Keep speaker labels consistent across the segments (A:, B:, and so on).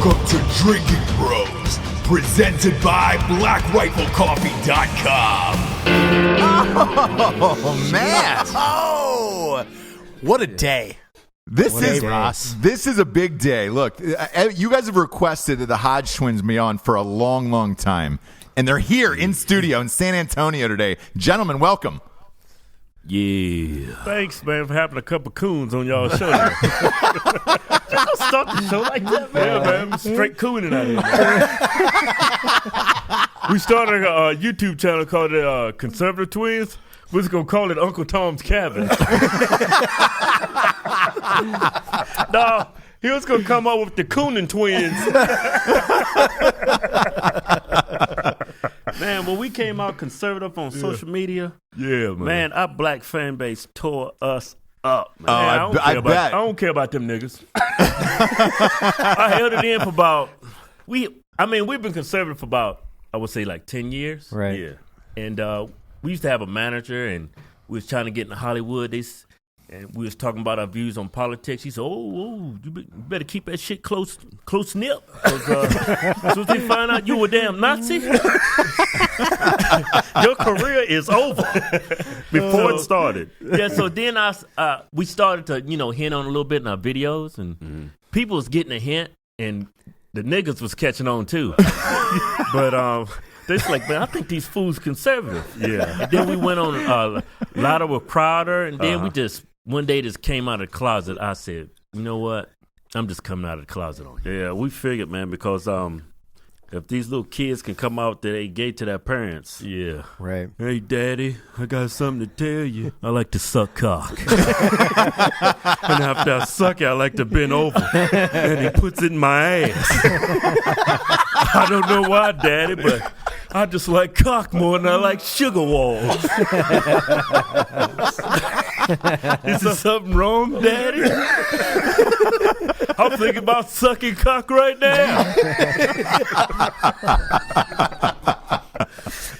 A: Welcome to Drinkin Bros, presented by BlackRifleCoffee.com.
B: Oh, man.
C: Oh, what a day.
B: This is a big day. Look, you guys have requested that the Hodge Twins be on for a long, long time. And they're here in studio in San Antonio today. Gentlemen, welcome.
D: Yeah. Thanks, man, for having a couple coons on y'all's show. Don't start the show like that, man. Yeah, man. I'm straight cooning out here, man. We started a YouTube channel called the Conservative Twins. We're just going to call it Uncle Tom's Cabin. No, he was going to come up with the Coonin Twins. Man, when we came out conservative on social media, man, our black fan base tore us up. Man. I don't care about them niggas. I held it in for about, we've been conservative for about, I would say like 10 years.
E: Right.
D: Yeah. And we used to have a manager, and we was trying to get into Hollywood. And we was talking about our views on politics. He said, you better keep that shit close nip. As soon as they find out you a damn Nazi, your career is over. Before it started. Yeah, so then we started to, hint on a little bit in our videos, and people was getting a hint, and the niggas was catching on too. But they're like, man, I think these fools conservative. Yeah. And then we went on Louder with Crowder, and then we just one day just came out of the closet. I said, you know what? I'm just coming out of the closet on you. Yeah, we figured, man, because if these little kids can come out that they gay to their parents. Yeah.
E: Right.
D: Hey, Daddy, I got something to tell you. I like to suck cock. And after I suck it, I like to bend over. And he puts it in my ass. I don't know why, Daddy, but I just like cock more than I like sugar walls. Is there something wrong, Daddy? I'm thinking about sucking cock right now.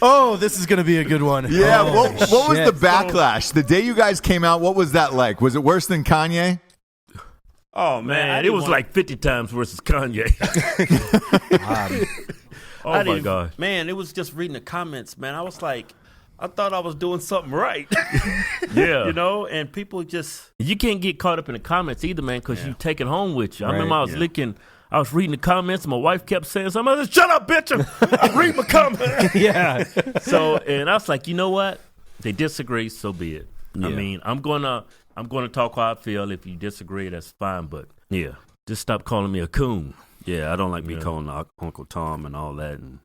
C: Oh, this is going to be a good one.
B: Yeah, what was the backlash? The day you guys came out, what was that like? Was it worse than Kanye?
D: Oh, man, it was like 50 times worse than Kanye. Oh, my God. Man, it was just reading the comments, man. I was like, I thought I was doing something right. Yeah. And people just... You can't get caught up in the comments either, man, because you take it home with you. I remember I was I was reading the comments, and my wife kept saying something. I said, shut up, bitch. I'm reading my comments.
E: Yeah.
D: So, and I was like, you know what? They disagree, so be it. Yeah. I mean, I'm gonna talk how I feel. If you disagree, that's fine, but just stop calling me a coon. Yeah, I don't like me calling Uncle Tom and all that. And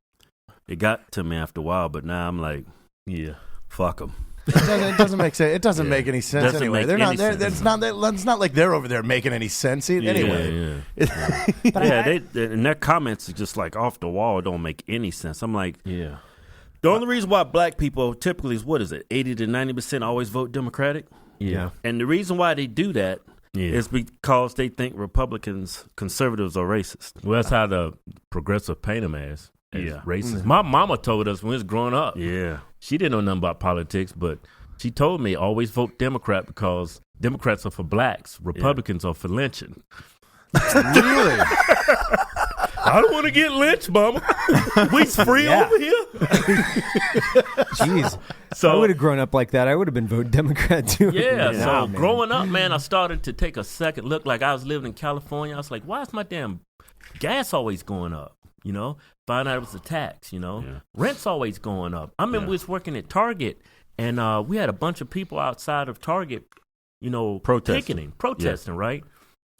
D: it got to me after a while, but now I'm like, fuck them.
C: It doesn't make sense. It doesn't make any sense anyway. They're not there. It's not like they're over there making any sense anyway.
D: Yeah. And their comments are just like off the wall. It don't make any sense. I'm like, the only reason why black people typically is 80 to 90% always vote Democratic.
E: Yeah.
D: And the reason why they do that is because they think conservatives are racist. Well, that's how the progressive paint them as racist. My mama told us when we was growing up. Yeah. She didn't know nothing about politics, but she told me always vote Democrat because Democrats are for blacks. Republicans are for lynching.
C: Really?
D: I don't want to get lynched, mama. We's free over here.
E: Jeez. So I would have grown up like that. I would have been voting Democrat too.
D: Yeah, growing up, man, I started to take a second look. Like I was living in California. I was like, why is my damn gas always going up? Find out it was a tax, Rent's always going up. I remember we was working at Target, and we had a bunch of people outside of Target, protesting, right?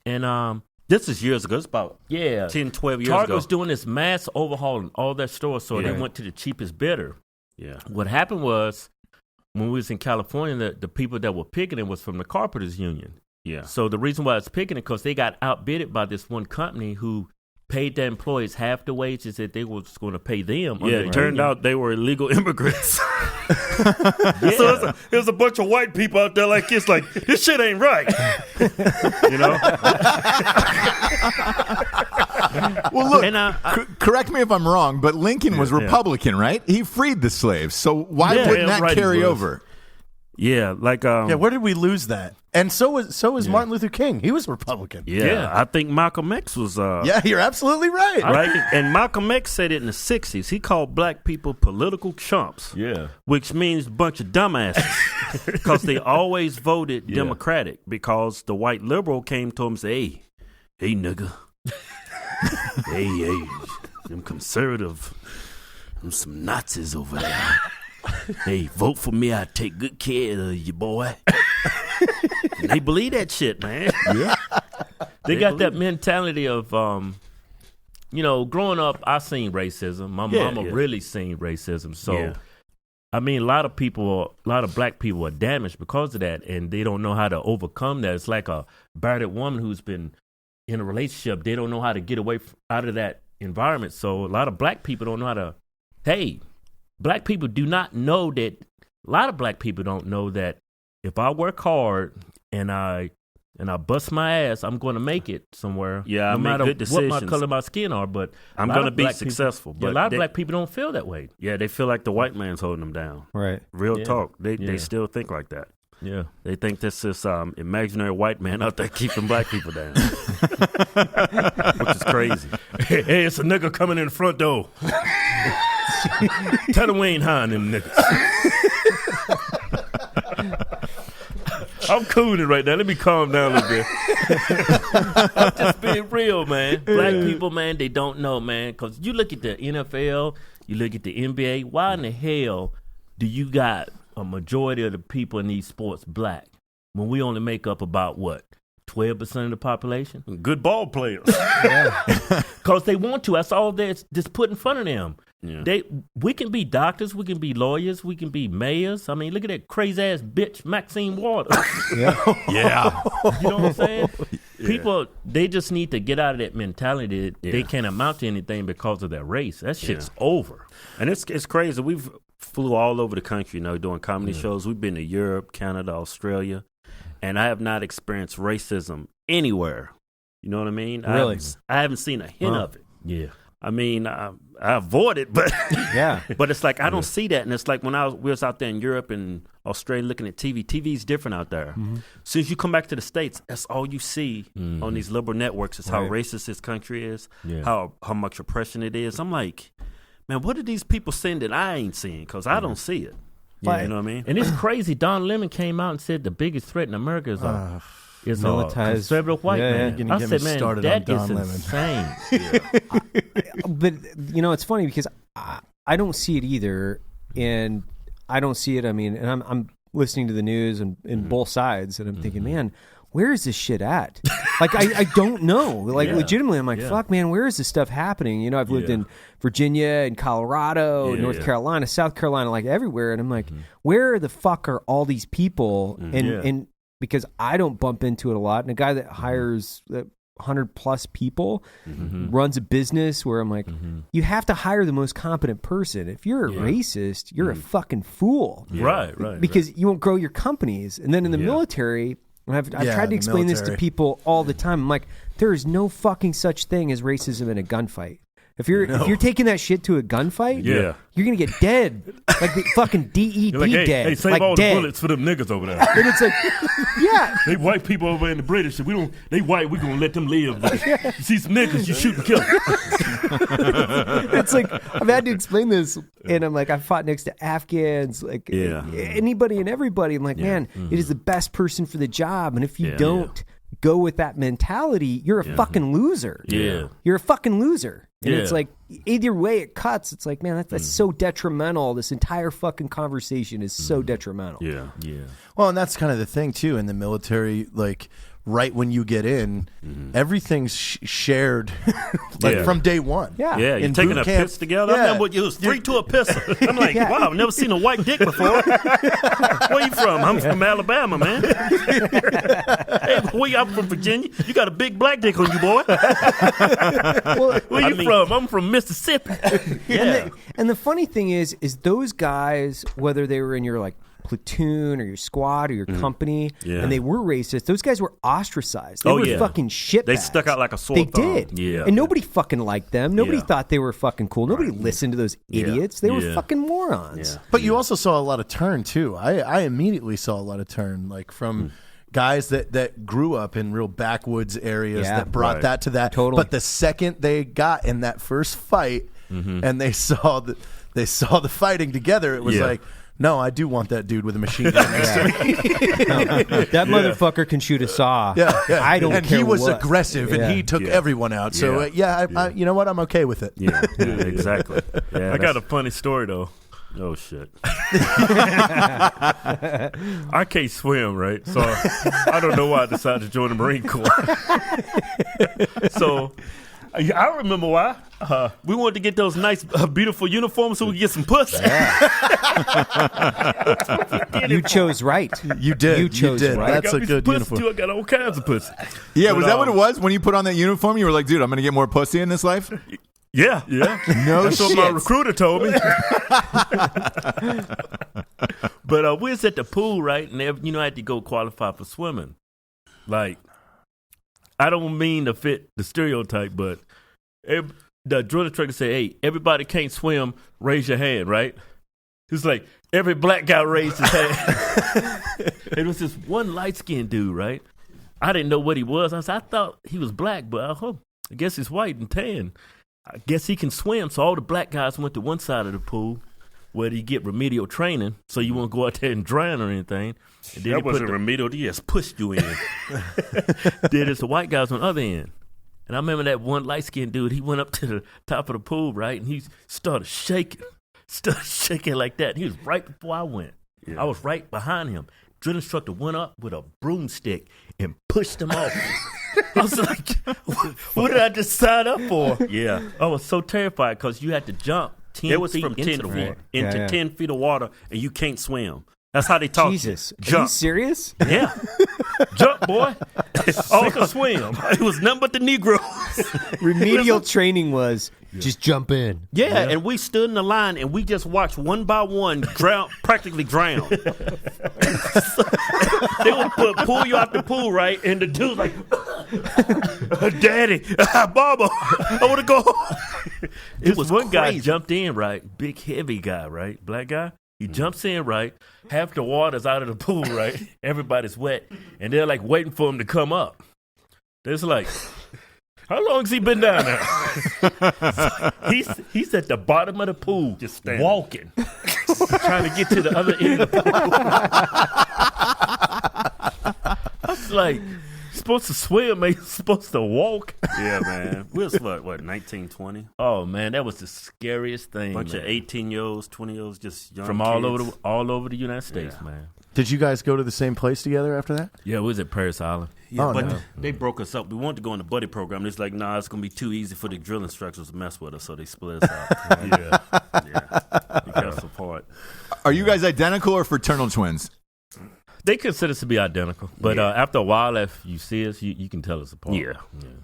D: And this is years ago. It's about 10, 12 years ago. Target was doing this mass overhaul in all their stores, so they went to the cheapest bidder. Yeah. What happened was, when we was in California, the people that were picketing was from the Carpenters Union. Yeah. So the reason why it's picketing because they got outbidded by this one company who paid their employees half the wages that they was going to pay them. Yeah, it turned out they were illegal immigrants. So it was a bunch of white people out there like this, like, this shit ain't right.
B: Well, look, and, correct me if I'm wrong, but Lincoln was Republican, right? He freed the slaves. So why wouldn't that carry over?
F: Yeah, like
C: where did we lose that? And so was Martin Luther King. He was Republican.
F: Yeah, I think Malcolm X was.
C: Yeah, you're absolutely right.
F: Right, and Malcolm X said it in the '60s. He called black people political chumps.
D: Yeah,
F: which means a bunch of dumbasses because they always voted Democratic because the white liberal came to him and said, "Hey, nigga, hey, them conservative, them some Nazis over there. Hey, vote for me. I take good care of you, boy." And they believe that shit, man.
D: Yeah, they got that mentality of, growing up, I seen racism. My mama really seen racism. So, I mean, a lot of black people are damaged because of that, and they don't know how to overcome that. It's like a battered woman who's been in a relationship. They don't know how to get away out of that environment. So, a lot of black people don't know how to. Hey, black people do not know that. A lot of black people don't know that. If I work hard and I bust my ass, I'm going to make it somewhere.
F: Yeah,
D: no
F: I make
D: matter
F: good decisions.
D: what my color of my skin are. But
F: I'm going to be successful.
D: But a lot of black people don't feel that way.
F: Yeah, they feel like the white man's holding them down.
E: Right.
F: Real talk. They still think like that.
D: Yeah.
F: They think this is imaginary white man out there keeping black people down, which is crazy.
D: Hey, it's a nigga coming in the front door. Tell them we ain't hiring them niggas. I'm cooling right now. Let me calm down a little bit. I'm just being real, man. Black people, man, they don't know, man. Because you look at the NFL, you look at the NBA. Why in the hell do you got a majority of the people in these sports black when we only make up about what? 12% of the population?
F: Good ball players.
D: Because they want to. That's all that's just put in front of them.
F: Yeah.
D: We can be doctors, we can be lawyers, we can be mayors. I mean, look at that crazy ass bitch, Maxine Waters.
B: Yeah.
D: You know what I'm saying? People, they just need to get out of that mentality that they can't amount to anything because of their race. That shit's over.
F: And it's crazy. We've flew all over the country, doing comedy shows. We've been to Europe, Canada, Australia, and I have not experienced racism anywhere. You know what I mean?
E: Really?
F: I haven't seen a hint of it.
D: Yeah.
F: I mean, I avoid it, but but it's like I don't see that, and it's like when we was out there in Europe and Australia looking at TV. TV's different out there. As soon as you come back to the States, that's all you see on these liberal networks is how racist this country is, how much oppression it is. I'm like, man, what are these people saying that I ain't seeing? Because I don't see it. You know what I mean?
D: And it's crazy. Don Lemon came out and said the biggest threat in America is is a
E: Militized.
D: Conservative white man. I said, man, that is insane.
E: But, it's funny because I don't see it either. And I don't see it. I mean, and I'm listening to the news and both sides, and I'm thinking, man, where is this shit at? Like, I don't know. Like, legitimately, I'm like, fuck, man, where is this stuff happening? I've lived in Virginia and Colorado, North Carolina, South Carolina, like everywhere. And I'm like, where the fuck are all these people? And because I don't bump into it a lot. And a guy that hires 100 plus people runs a business where I'm like, you have to hire the most competent person. If you're a racist, you're a fucking fool.
D: Right.
E: Because you won't grow your companies. And then in the military, and I've tried to explain this to people all the time. I'm like, there is no fucking such thing as racism in a gunfight. If you're taking that shit to a gunfight, you're gonna get dead, like the fucking DED
D: like,
E: dead.
D: Hey, save
E: like
D: all
E: dead.
D: the bullets for them niggas over there.
E: And it's like,
D: they white people over in the British. They white. We gonna let them live. You see some niggas, you shoot and kill them.
E: It's like I've had to explain this, and I'm like, I fought next to Afghans, like anybody and everybody. I'm like, man, it is the best person for the job, and if you don't go with that mentality, you're a fucking loser. You're a fucking loser. And it's like, either way it cuts, it's like, man, that's so detrimental. This entire fucking conversation is so detrimental.
C: Well, and that's kind of the thing, too, in the military, like, right when you get in, everything's shared from day one.
F: You're taking a piss together. I remember it was 3 to a pisser. I'm like, wow, I've never seen a white dick before. Where you from? I'm from Alabama, man. Hey, I'm from Virginia. You got a big black dick on you, boy.
D: Where you from? I'm from Mississippi.
E: And the funny thing is those guys, whether they were in your like platoon or your squad or your company, and they were racist, those guys were ostracized. They were fucking shitbags.
F: They stuck out like a sore
E: thumb.
F: They
E: did. And nobody fucking liked them. Nobody thought they were fucking cool. Nobody listened to those idiots. They were fucking morons. morons.
F: Yeah.
C: But you also saw a lot of turn too. I immediately saw a lot of turn, like from guys that grew up in real backwoods areas that brought that to that.
E: Totally.
C: But the second they got in that first fight and they saw the fighting together, it was like, no, I do want that dude with a machine gun next to me.
E: That motherfucker can shoot a saw.
C: Yeah.
E: I don't
C: and
E: care
C: he was
E: what.
C: aggressive, and he took everyone out. So, I, you know what? I'm okay with it.
F: Yeah, exactly. Yeah,
D: I got a funny story though.
F: Oh shit!
D: I can't swim, right? So I don't know why I decided to join the Marine Corps. So I remember why. We wanted to get those nice, beautiful uniforms so we could get some pussy.
E: You chose right.
C: You did.
E: You chose right.
C: That's
D: I got
C: a
D: me
C: good
D: some pussy
C: uniform.
D: too. I got all kinds of pussy.
B: Yeah,
D: But,
B: was that what it was? When you put on that uniform, you were like, dude, I'm going to get more pussy in this life?
D: Yeah.
B: No
D: That's
B: shit.
D: what my recruiter told me. But we was at the pool, right? And I had to go qualify for swimming. Like, I don't mean to fit the stereotype, but the drill instructor said, hey, everybody can't swim, raise your hand, right? It's like every black guy raised his hand. It was this one light-skinned dude, right? I didn't know what he was. I thought he was black, but I guess he's white and tan. I guess he can swim. So all the black guys went to one side of the pool where you get remedial training, so you won't go out there and drown or anything. And then
F: That wasn't remedial. He just pushed you in.
D: Then it's the white guys on the other end. And I remember that one light-skinned dude, he went up to the top of the pool, right? And he started shaking like that. He was right before I went. I was right behind him. Drill instructor went up with a broomstick and pushed him off. I was like, what did I just sign up for?
F: Yeah.
D: I was so terrified because you had to jump 10
F: It was
D: feet
F: from
D: into
F: 10
D: the
F: feet
D: water.
F: into 10 feet of water, and you can't swim. That's how they talk.
E: Jesus. Are you
F: Jump.
E: serious?
F: Yeah.
D: Jump, boy. Sink or swim.
F: It was nothing but the Negroes.
E: Remedial training was just jump in.
F: Yeah, and we stood in the line, and we just watched one by one practically drown. They would pull you out the pool, right? And the dude's like, Daddy, Baba, I want to go.
D: It was one guy
F: crazy.
D: jumped in, right? Big, heavy guy, right? Black guy. He jumps in, right? Half the water's out of the pool, right? Everybody's wet. And they're like waiting for him to come up. There's like, how long has he been down there? He's at the bottom of the pool, just
F: standing.
D: walking, trying to get to the other end of the pool. I was like, you're supposed to swim, man. You're supposed to walk.
F: Yeah, man. We was, what 1920?
D: Oh, man, that was the scariest thing,
F: Bunch
D: man.
F: of 18-year-olds, 20-year-olds, just young
D: From
F: kids.
D: all over the United States,
F: Yeah.
D: man.
C: Did you guys go to the same place together after that?
D: Yeah, we was at Paris Island.
F: Yeah,
C: Oh,
F: but
C: no.
F: they broke us up. We wanted to go in the buddy program. It's like, nah, it's going to be too easy for the drill instructors to mess with us, so they split us out. Yeah. We got us apart.
B: Are you guys identical or fraternal twins?
D: They consider us to be identical, but after a while, if you see us, you can tell us apart.
F: Yeah.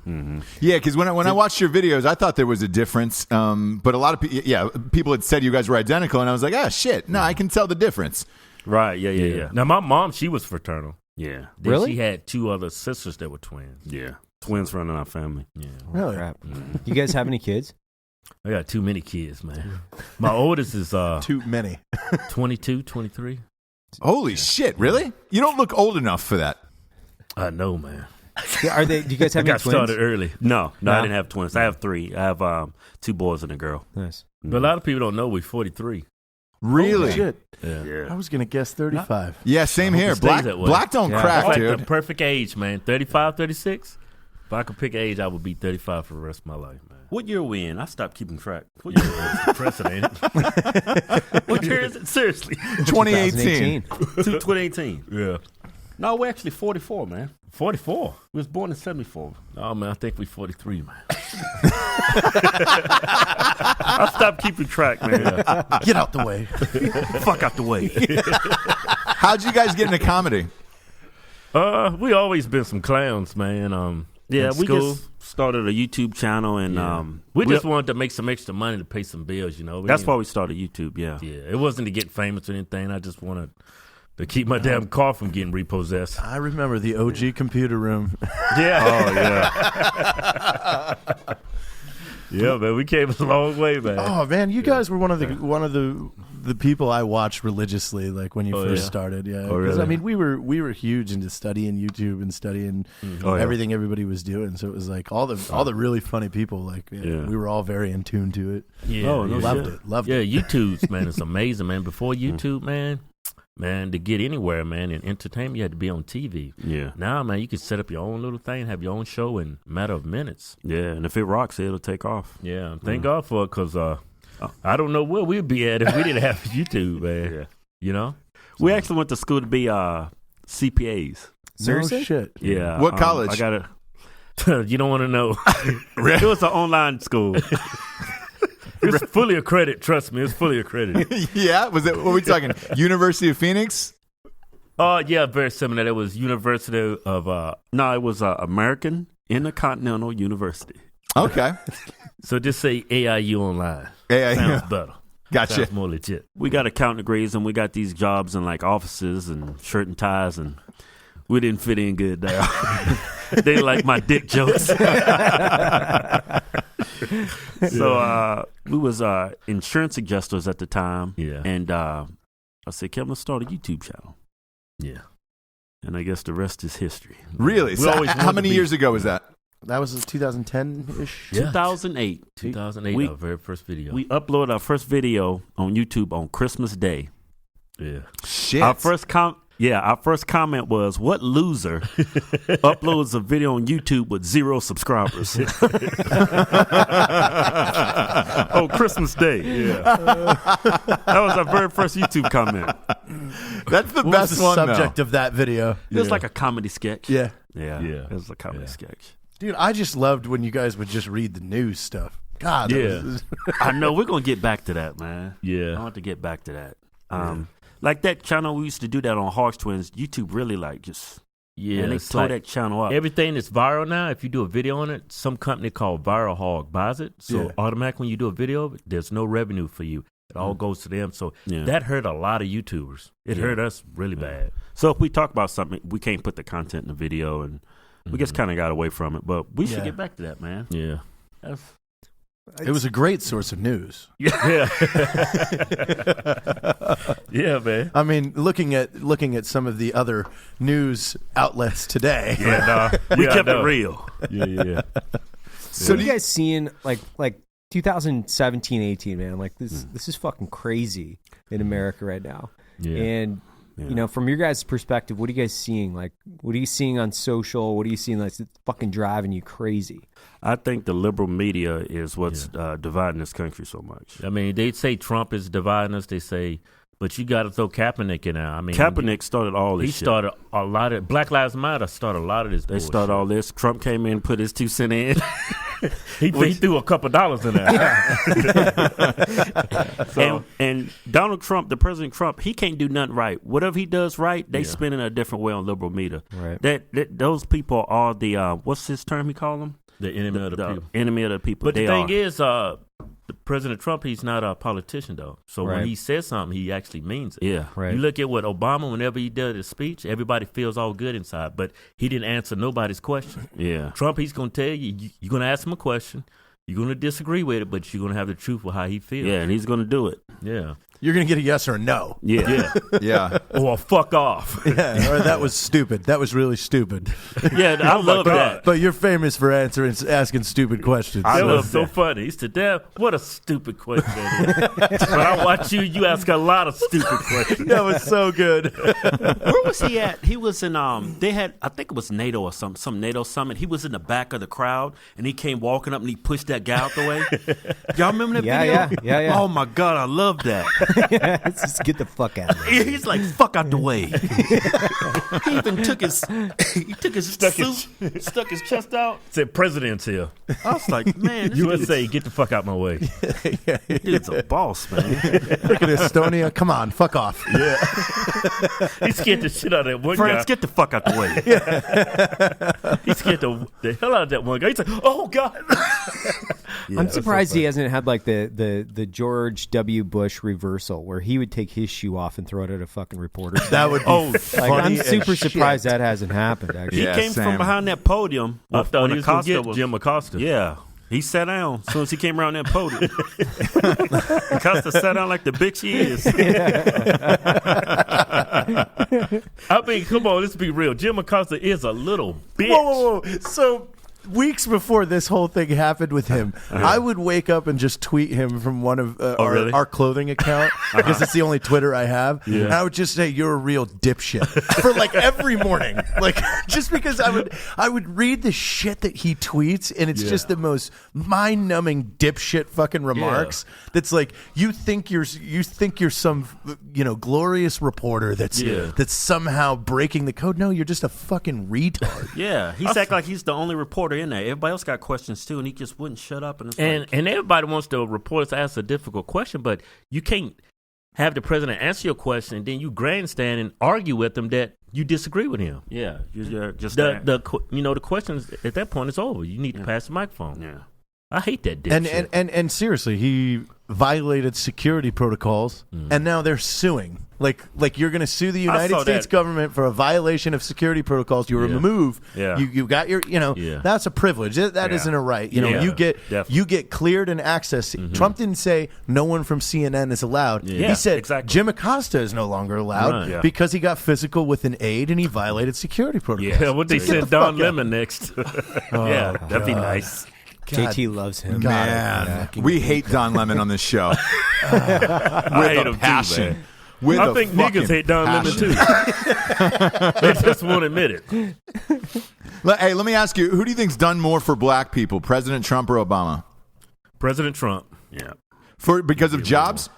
F: Mm-hmm.
B: Yeah, because when I watched your videos, I thought there was a difference. But a lot of people had said you guys were identical, and I was like, shit, no, I can tell the difference.
F: Right, yeah.
D: Now, my mom, she was fraternal.
F: Yeah.
D: Then
E: Really?
D: She had two other sisters that were twins.
F: Yeah. Twins running our family.
D: Yeah.
C: Really?
E: Crap. You guys have any kids?
D: I got too many kids, man. My oldest is
C: Too many.
D: 22, 23.
B: Holy shit, really? You don't look old enough for that.
D: I know, man.
E: Are they? Do you guys
D: I
E: have any
D: got
E: twins?
D: started early.
F: No,
E: No?
F: I didn't have twins. I have 3. I have 2 boys and a girl.
E: Nice.
D: But a lot of people don't know we're 43.
B: Really?
C: Holy shit.
D: Yeah.
F: Yeah.
C: I was going to guess 35.
B: Yeah, same
D: hope
B: here.
D: it stays
B: Black
D: that way.
B: black don't
E: Yeah.
B: crack,
D: That's like
B: dude.
D: the perfect age, man. 35, 36. If I could pick an age, I would be 35 for the rest of my life, man.
F: What year are we in? I stopped keeping track. What year is it?
D: Precedent.
F: What year is it? Seriously.
B: 2018.
F: 2018.
D: Yeah.
F: No, we're actually 44, man.
D: 44.
F: We was born in 74.
D: Oh, man, I think we 43, man.
F: I stopped keeping track, man.
C: Get out the way.
F: Fuck out the way.
B: How'd you guys get into comedy?
D: We always been some clowns, man.
F: Yeah,
D: in
F: we
D: school.
F: just started a YouTube channel, and
D: we just wanted to make some extra money to pay some bills, you know.
F: that's why we started YouTube. Yeah.
D: Yeah, it wasn't to get famous or anything. I just wanted to keep my damn car from getting repossessed.
C: I remember the OG computer room.
F: Yeah. Oh yeah.
D: Yeah, man, we came a long way, man.
C: Oh man, you guys were one of the people I watched religiously, like when you first started. Yeah,
D: Oh, really?
C: I mean, we were huge into studying YouTube and studying everything everybody was doing. So it was like all the really funny people. Like we were all very in tune to it.
D: Yeah,
C: Loved it.
D: Yeah, YouTube's, man, it's amazing, man. Before YouTube, man, to get anywhere, man, in entertainment, you had to be on TV.
F: Yeah.
D: Now, man, you can set up your own little thing, have your own show in a matter of minutes.
F: Yeah, and if it rocks, it'll take off.
D: Yeah, thank God for it, because I don't know where we'd be at if we didn't have YouTube, man.
F: Yeah.
D: You know?
F: We actually went to school to be CPAs.
E: Seriously?
C: No shit.
F: Yeah.
B: What college?
F: I got it.
D: You don't want to know.
F: It was an online school.
D: It's fully accredited. Trust me, it's fully accredited.
B: Yeah, was it? What were we talking? University of Phoenix?
D: Yeah, very similar. It was University of.
F: No, it was American Intercontinental University.
B: Okay.
D: So just say AIU online.
B: AIU.
D: Sounds better.
B: Gotcha.
D: Sounds more legit.
F: We got accounting degrees, and we got these jobs in like offices and shirt and ties, and we didn't fit in good there. They like my dick jokes. So we was insurance adjusters at the time.
D: Yeah.
F: And I said, Kevin, let's start a YouTube channel.
D: Yeah.
F: And I guess the rest is history.
B: Really?
D: We
B: So
D: always
B: how
D: wanted
B: many
D: to be-
B: years ago was that?
C: That was 2010-ish.
D: Yeah.
F: 2008.
D: 2008, our very first video.
F: We uploaded our first video on YouTube on Christmas Day.
D: yeah.
B: Shit.
F: Our first comment was, what loser uploads a video on YouTube with 0 subscribers? Oh, Christmas Day. Yeah. That was our very first YouTube comment.
B: That's the
C: What
B: best
C: was the
B: one,
C: subject of that video?
F: It was like a comedy sketch.
C: Yeah.
F: Yeah.
D: Yeah.
F: It was a comedy sketch.
C: Dude, I just loved when you guys would just read the news stuff. God, that
D: Yeah.
C: was,
F: I know. We're going to get back to that, man. I
D: Yeah.
F: want to get back to that. Like that channel, we used to do that on Hodge Twins. YouTube really like just,
D: Yeah.
F: and they
D: It's
F: tore
D: like
F: that channel up.
D: everything that's viral now, if you do a video on it, some company called Viral Hog buys it. So
C: Yeah.
D: automatically when you do a video of it, there's no revenue for you. It all goes to them. So
F: Yeah.
D: that hurt a lot of YouTubers. It
F: Yeah.
D: hurt us really bad.
F: So if we talk about something, we can't put the content in the video, and we just kind of got away from it. But we should
C: Yeah.
F: get back to that, man.
D: Yeah.
C: it was a great source of news.
D: Yeah. Yeah, man.
C: I mean, looking at some of the other news outlets today.
F: We kept it real.
D: Yeah.
B: So
E: What are you guys seeing like 2017, 18, man? Like this is fucking crazy in America right now.
D: Yeah.
E: And you know, from your guys' perspective, what are you guys seeing? Like, what are you seeing on social? What are you seeing that's fucking driving you crazy?
F: I think the liberal media is what's dividing this country so much.
D: I mean, they say Trump is dividing us. They say, but you got to throw Kaepernick in there. I mean,
F: Kaepernick started all this
D: he
F: shit.
D: started a lot of Black Lives Matter started a lot of this.
F: They started all this. Trump came in, put his 2 cents in.
D: He threw a couple dollars in there.
F: And Donald Trump, the President Trump, he can't do nothing right. Whatever he does right, they spin it a different way on liberal media.
E: Right.
F: That those people are the what's his term he call them?
D: The enemy of the people.
F: Enemy of the people.
D: But
F: they
D: the thing
F: are.
D: is, President Trump, he's not a politician, though. So
E: Right.
D: when he says something, he actually means it.
F: Yeah.
E: Right.
D: You look at what Obama, whenever he did his speech, everybody feels all good inside, but he didn't answer nobody's question.
F: Yeah.
D: Trump, he's going to tell you, you're going to ask him a question, you're going to disagree with it, but you're going to have the truth with how he feels.
F: Yeah, and he's going to do it.
D: Yeah.
C: You're gonna get a yes or a no.
F: Yeah.
B: Yeah.
D: Or fuck off.
C: Yeah, or that was stupid. That was really stupid.
F: Yeah, I love that.
C: But you're famous for asking stupid questions.
F: I
D: That
F: love
D: was so
F: that.
D: funny. He said, "Damn, what a stupid question that is." But I watch you. You ask a lot of stupid questions.
C: That was so good.
F: Where was he at? He was in they had, I think it was NATO or some NATO summit. He was in the back of the crowd and he came walking up and he pushed that guy out the way. Y'all remember that
E: Yeah,
F: video?
E: yeah.
F: Oh my God, I love that.
E: Let's just get the fuck out of here.
F: He's like, fuck out the way. He even took his stuck his chest out.
D: Said, "President's here.
F: I was like, man, this
D: USA, get the fuck out my way."
F: dude's a boss, man.
C: Look at Estonia. Come on, fuck off.
D: He scared the shit out of that one
F: France,
D: guy.
F: get the fuck out the way.
D: He scared the hell out of that one guy. He's like, "Oh God."
E: I'm surprised he hasn't had like the George W. Bush reversal where he would take his shoe off and throw it at a fucking reporter.
C: That would be
E: like,
C: funny
E: I'm
C: as
E: super
C: shit.
E: surprised that hasn't happened. Actually,
F: He
B: Yeah,
F: came
B: same.
F: from behind that podium.
D: I thought
F: when
D: he was going to
F: Acosta
D: get Jim Acosta.
F: Yeah. He sat down as soon as he came around that podium. Acosta sat down like the bitch he is.
D: I mean, come on, let's be real. Jim Acosta is a little bitch.
C: Whoa. So weeks before this whole thing happened with him, I would wake up and just tweet him from one of our clothing account because it's the only Twitter I have. Yeah. And I would just say, "You're a real dipshit" for like every morning, like just because I would read the shit that he tweets, and it's just the most mind-numbing dipshit fucking remarks. That's like you think you're some glorious reporter that's somehow breaking the code. No, you're just a fucking retard.
F: Yeah, he's act like he's the only reporter in there. Everybody else got questions too, and he just wouldn't shut up. And
D: everybody wants the reporters to ask a difficult question, but you can't have the president answer your question and then you grandstand and argue with him that you disagree with him.
F: Yeah, you're just
D: the questions at that point is over. You need to pass the microphone.
F: Yeah,
D: I hate that dipshit.
C: And seriously, he violated security protocols, and now they're suing. Like you're going to sue the United States government for a violation of security protocols. You remove. Yeah. You got your. That's a privilege. That isn't a right. You get cleared and access. Trump didn't say no one from CNN is allowed. Yeah. He said Jim Acosta is no no allowed because he got physical with an aide and he violated security protocols.
D: Yeah, what they send Don Lemon next? Yeah, that'd be nice.
E: God, JT loves him.
B: Man, we hate Don Lemon on this show.
D: I hate him passion. Too, man. I think niggas hate Don Lemon too. They just won't admit it.
B: Hey, let me ask you: who do you think's done more for black people, President Trump or Obama?
D: President Trump.
F: Yeah.
B: Because of jobs.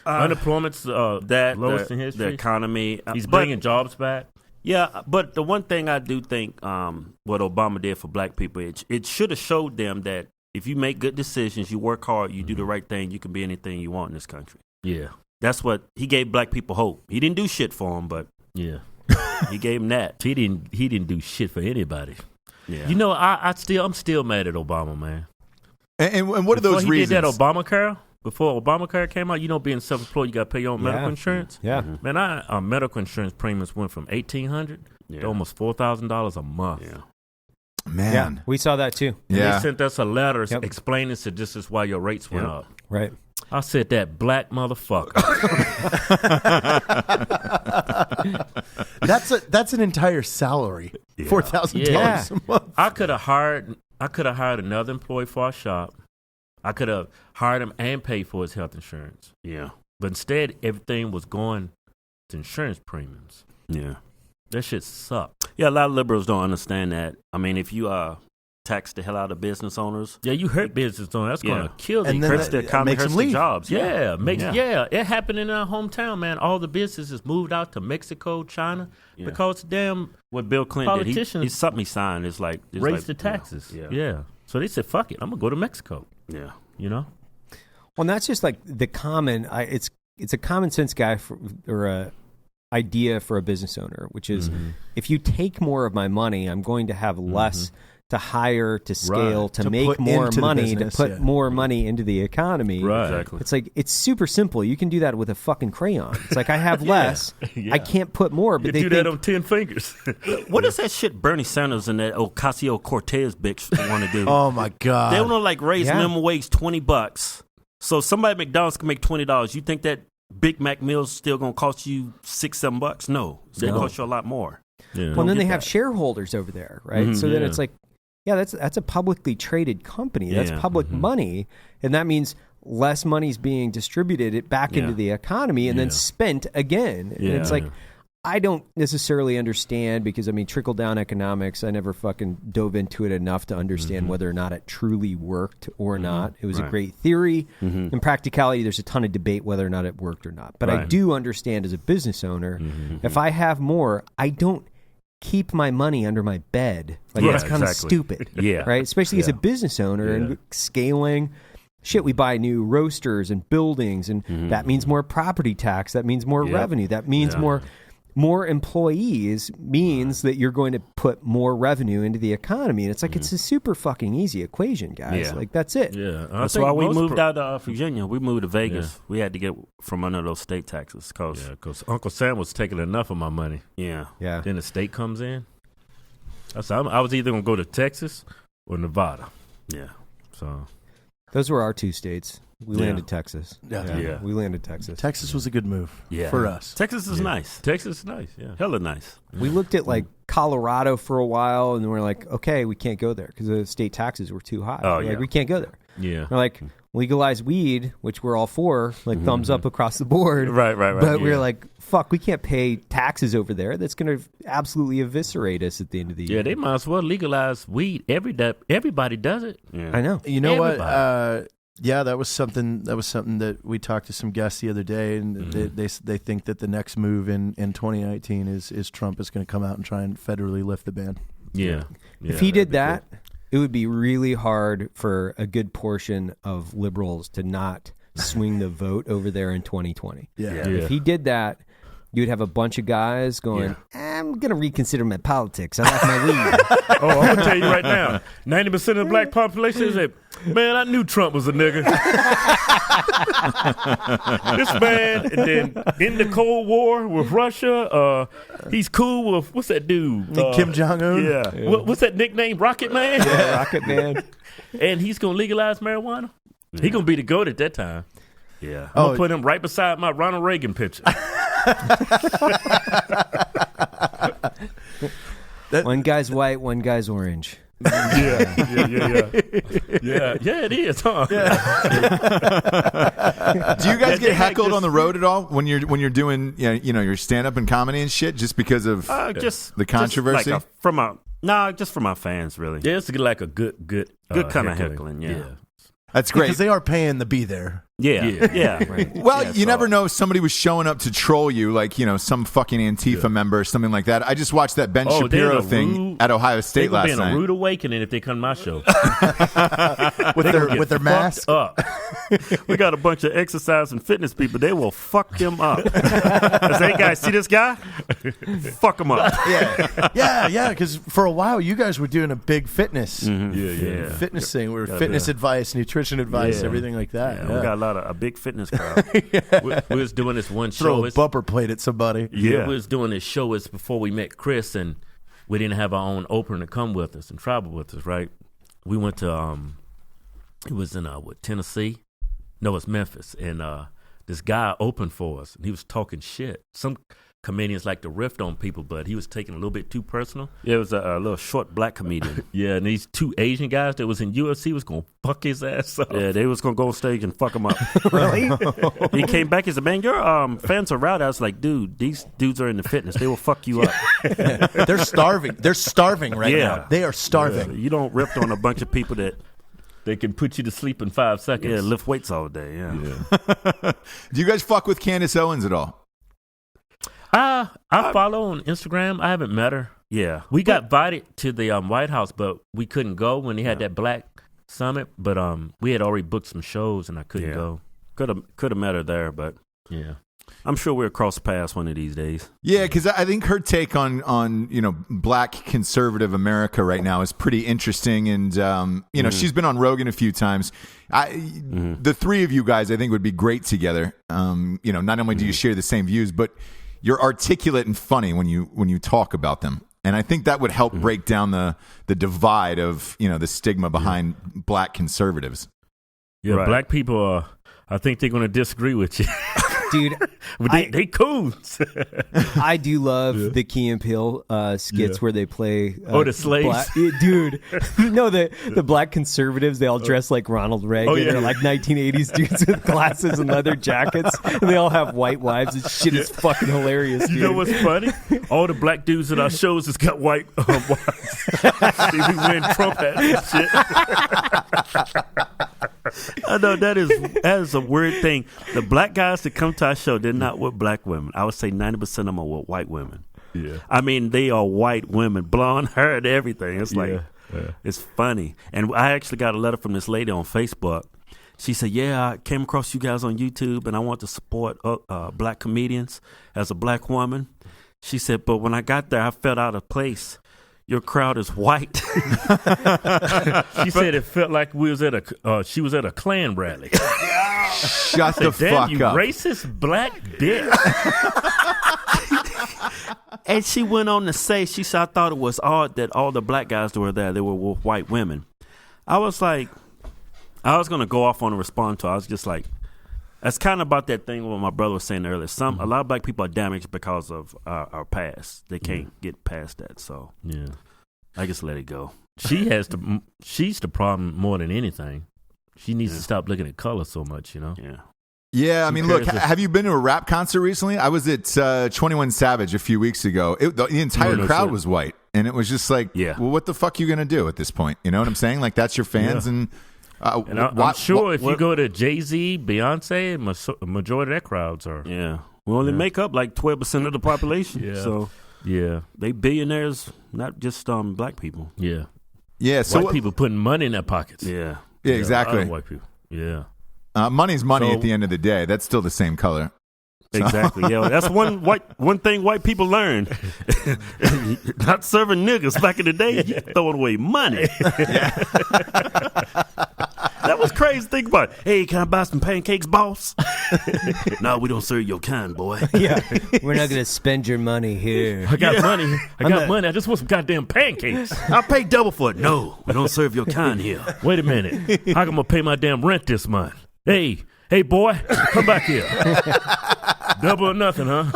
D: Unemployment's lowest in history.
F: The economy.
D: He's bringing jobs back.
F: Yeah, but the one thing I do think what Obama did for black people, it should have showed them that if you make good decisions, you work hard, you do the right thing, you can be anything you want in this country. Yeah. That's what he gave black people hope. He didn't do shit for them, but he gave them that.
D: He didn't do shit for anybody.
F: Yeah.
D: I'm still mad at Obama, man.
B: And what are those reasons?
D: He did that Obamacare. Before Obamacare came out, being self-employed, you got to pay your own medical insurance.
E: Yeah,
D: man, our medical insurance premiums went from $1,800 to almost $4,000 a month.
F: Yeah,
B: man,
E: we saw that too.
D: Yeah, they sent us a letter explaining to this is why your rates went up.
E: Right.
D: I said that black motherfucker.
C: That's an entire salary. $4,000 a month.
D: I could have hired another employee for our shop. I could have hired him and paid for his health insurance.
F: Yeah.
D: But instead, everything was going to insurance premiums.
F: Yeah.
D: That shit sucked.
F: Yeah, a lot of liberals don't understand that. I mean, if you tax the hell out of business owners.
D: Yeah, you hurt business owners. That's going to kill them.
F: And then hurts the economy, hurts the jobs.
D: It happened in our hometown, man. All the businesses moved out to Mexico, China, because damn
F: what Bill Clinton
D: politicians
F: did, something he signed is like
D: raised the taxes. Yeah. So they said, fuck it, I'm going to go to Mexico.
F: Yeah.
E: Well, and that's just like the common. It's a common sense guy or a idea for a business owner, which is if you take more of my money, I'm going to have less to hire, to scale, to make more money, to put more money into the economy.
D: Right. Exactly.
E: It's like it's super simple. You can do that with a fucking crayon. It's like I have less, I can't put more. But
D: they do that on 10 fingers.
F: What is that shit Bernie Sanders and that Ocasio-Cortez bitch want to do?
C: Oh my god!
F: They want to raise minimum wage $20. So somebody at McDonald's can make $20. You think that Big Mac meal's still gonna cost you $6-7? No, it's gonna cost you a lot more.
E: Yeah. Well, then they have shareholders over there, right? So then it's like, that's a publicly traded company. That's public money, and that means less money's being distributed back into the economy and then spent again. And it's like, I don't necessarily understand because, trickle-down economics, I never fucking dove into it enough to understand whether or not it truly worked or not. It was a great theory. In practicality, there's a ton of debate whether or not it worked or not. But I do understand as a business owner, if I have more, I don't keep my money under my bed. That's kind of stupid. Right? Especially as a business owner and scaling. Shit, we buy new roasters and buildings, and that means more property tax. That means more revenue. That means more employees means that you're going to put more revenue into the economy. And it's like, it's a super fucking easy equation, guys. Like, that's it.
D: Yeah.
F: That's why we moved out of Virginia. We moved to Vegas. Yeah. We had to get from under those state taxes.
D: Because Uncle Sam was taking enough of my money.
F: Yeah.
D: Then the state comes in. I was either going to go to Texas or Nevada.
F: Yeah. So
E: those were our 2 states. We
F: Yeah.
E: landed Texas.
F: Yeah.
E: We landed Texas.
C: Texas was a good move for us.
F: Texas is nice.
D: Texas is nice. Yeah.
F: Hella nice.
E: We looked at like Colorado for a while, and we're like, okay, we can't go there because the state taxes were too high.
F: Oh,
E: We're
F: yeah.
E: like, we can't go there.
D: Yeah.
E: We're like, legalize weed, which we're all for, like thumbs up across the board.
F: Right.
E: But we're like, fuck, we can't pay taxes over there. That's going to absolutely eviscerate us at the end of the year.
D: Yeah, they might as well legalize weed. Everybody does it.
F: Yeah.
E: I know.
C: You know
D: Everybody.
C: what? Yeah, that was something that we talked to some guests the other day, and they think that the next move in 2019 is Trump is going to come out and try and federally lift the ban.
D: Yeah.
E: If he did that, it would be really hard for a good portion of liberals to not swing the vote over there in 2020.
C: Yeah.
E: If he did that, you'd have a bunch of guys going, I'm going to reconsider my politics. I like my weed.
D: Oh, I'm going to tell you right now, 90% of the black population say, man, I knew Trump was a nigga. This man, and then in the Cold War with Russia, he's cool with, what's that dude?
C: Kim Jong-un?
F: Yeah.
D: What's that nickname? Rocket Man?
E: Yeah, Rocket Man.
D: And he's going to legalize marijuana? He going to be the GOAT at that time.
F: Yeah.
D: I'm going to put him right beside my Ronald Reagan picture.
E: One guy's white, one guy's orange.
B: Yeah,
D: it is, huh?
B: Do you guys get heckled on the road at all when you're doing your stand up and comedy and shit just because of
F: Just
B: the controversy?
F: just from my fans, really.
D: Yeah, it's like a good
F: kind of heckling. Yeah.
B: That's great.
C: Because they are paying to be there.
F: Yeah.
E: Right.
B: Well,
F: Yeah,
B: you
F: so-
B: never know if somebody was showing up to troll you, like, some fucking Antifa member or something like that. I just watched that Ben Shapiro thing at Ohio State last
D: They're
B: night.
D: a rude awakening if they come to my show.
C: With their mask.
D: Up.
F: We got a bunch of exercise and fitness people. They will fuck him up. I say, hey, guys, see this guy? Fuck him up.
C: Yeah, because for a while you guys were doing a big fitness fitness thing. We were fitness advice, nutrition advice, everything like that.
F: We got a big fitness crowd.
D: We was doing this one
C: Throw
D: show.
C: a bumper plate at somebody.
D: We was doing this show. It's before we met Chris, and we didn't have our own opener to come with us and travel with us, right? We went to, it was in Tennessee? No, it's Memphis. And this guy opened for us, and he was talking shit. Some comedians like to riff on people, but he was taking a little bit too personal.
F: Yeah, it was a little short black comedian.
D: Yeah, and these 2 Asian guys that was in UFC was going to fuck his ass up.
F: Yeah, they was going to go on stage and fuck him up.
E: Really?
F: He came back and said, man, your fans are rowdy. I was like, dude, these dudes are into fitness. They will fuck you up.
C: They're starving. They're starving right now. They are starving.
F: Yeah, you don't rip on a bunch of people that
D: They can put you to sleep in 5 seconds.
F: lift weights all day. Yeah.
B: Do you guys fuck with Candace Owens at all?
D: I follow on Instagram. I haven't met her.
F: Yeah.
D: We got invited to the White House, but we couldn't go when they had that Black Summit. But we had already booked some shows, and I couldn't go.
F: Could have met her there, but
D: Yeah.
F: I'm sure we'll cross paths one of these days.
B: Yeah, because I think her take on black conservative America right now is pretty interesting, and she's been on Rogan a few times. The 3 of you guys, I think, would be great together. Not only do you share the same views, but you're articulate and funny when you talk about them, and I think that would help break down the divide of the stigma behind black conservatives.
D: Yeah,
F: Right.
D: black people I think they're going to disagree with you.
E: Dude,
D: But they cool.
E: I do love the Key and Peele skits where they play
D: the slaves?
E: dude. No, the black conservatives, they all dress like Ronald Reagan.
D: Oh, yeah.
E: They're like 1980s dudes with glasses and leather jackets, and they all have white wives. This shit is fucking hilarious, dude.
D: You know what's funny? All the black dudes at our shows has got white wives. See, we win Trump at this shit.
F: I know that is a weird thing. The black guys that come to our show, they're not with black women. I would say 90% of them are with white women.
D: Yeah.
F: I mean, they are white women, blonde hair and everything. It's like, it's funny. And I actually got a letter from this lady on Facebook. She said, yeah, I came across you guys on YouTube, and I want to support black comedians as a black woman. She said, but when I got there, I felt out of place. Your crowd is white.
D: She said it felt like she was at a Klan rally.
B: Shut the
D: Damn,
B: fuck
D: you
B: up.
D: racist black bitch.
F: And she went on to say, she said, I thought it was odd that all the black guys that were there, they were with white women. I was like, I was gonna go off on a response to. I was just like, that's kind of about that thing what my brother was saying earlier. A lot of black people are damaged because of our past. They can't get past that. So I just let it go.
D: She's the problem more than anything. She needs to stop looking at color so much, you know?
F: Yeah.
B: Yeah, I mean, look, have you been to a rap concert recently? I was at 21 Savage a few weeks ago. The entire crowd was white, and it was just like, well, what the fuck are you going to do at this point? You know what I'm saying? Like, that's your fans, and
D: I'm sure if you go to Jay-Z, Beyonce, a majority of their crowds are.
F: Yeah. We only make up like 12% of the population. So, they billionaires, not just black people.
D: Yeah.
B: Yeah, so
D: white people putting money in their pockets.
F: Yeah.
B: Yeah, exactly.
D: White people. Yeah.
B: Money's money at the end of the day. That's still the same color.
F: Exactly. Yeah, that's one thing white people learned. Not serving niggas back in the day, you throwing away money. That was crazy. Think about it. Hey, can I buy some pancakes, boss? No, we don't serve your kind, boy.
E: Yeah, we're not gonna spend your money here.
D: I got money. Money. I just want some goddamn pancakes.
F: I'll pay double for it. No, we don't serve your kind here.
D: Wait a minute. How come I'm gonna pay my damn rent this month? Hey, boy, come back here. Double or nothing, huh?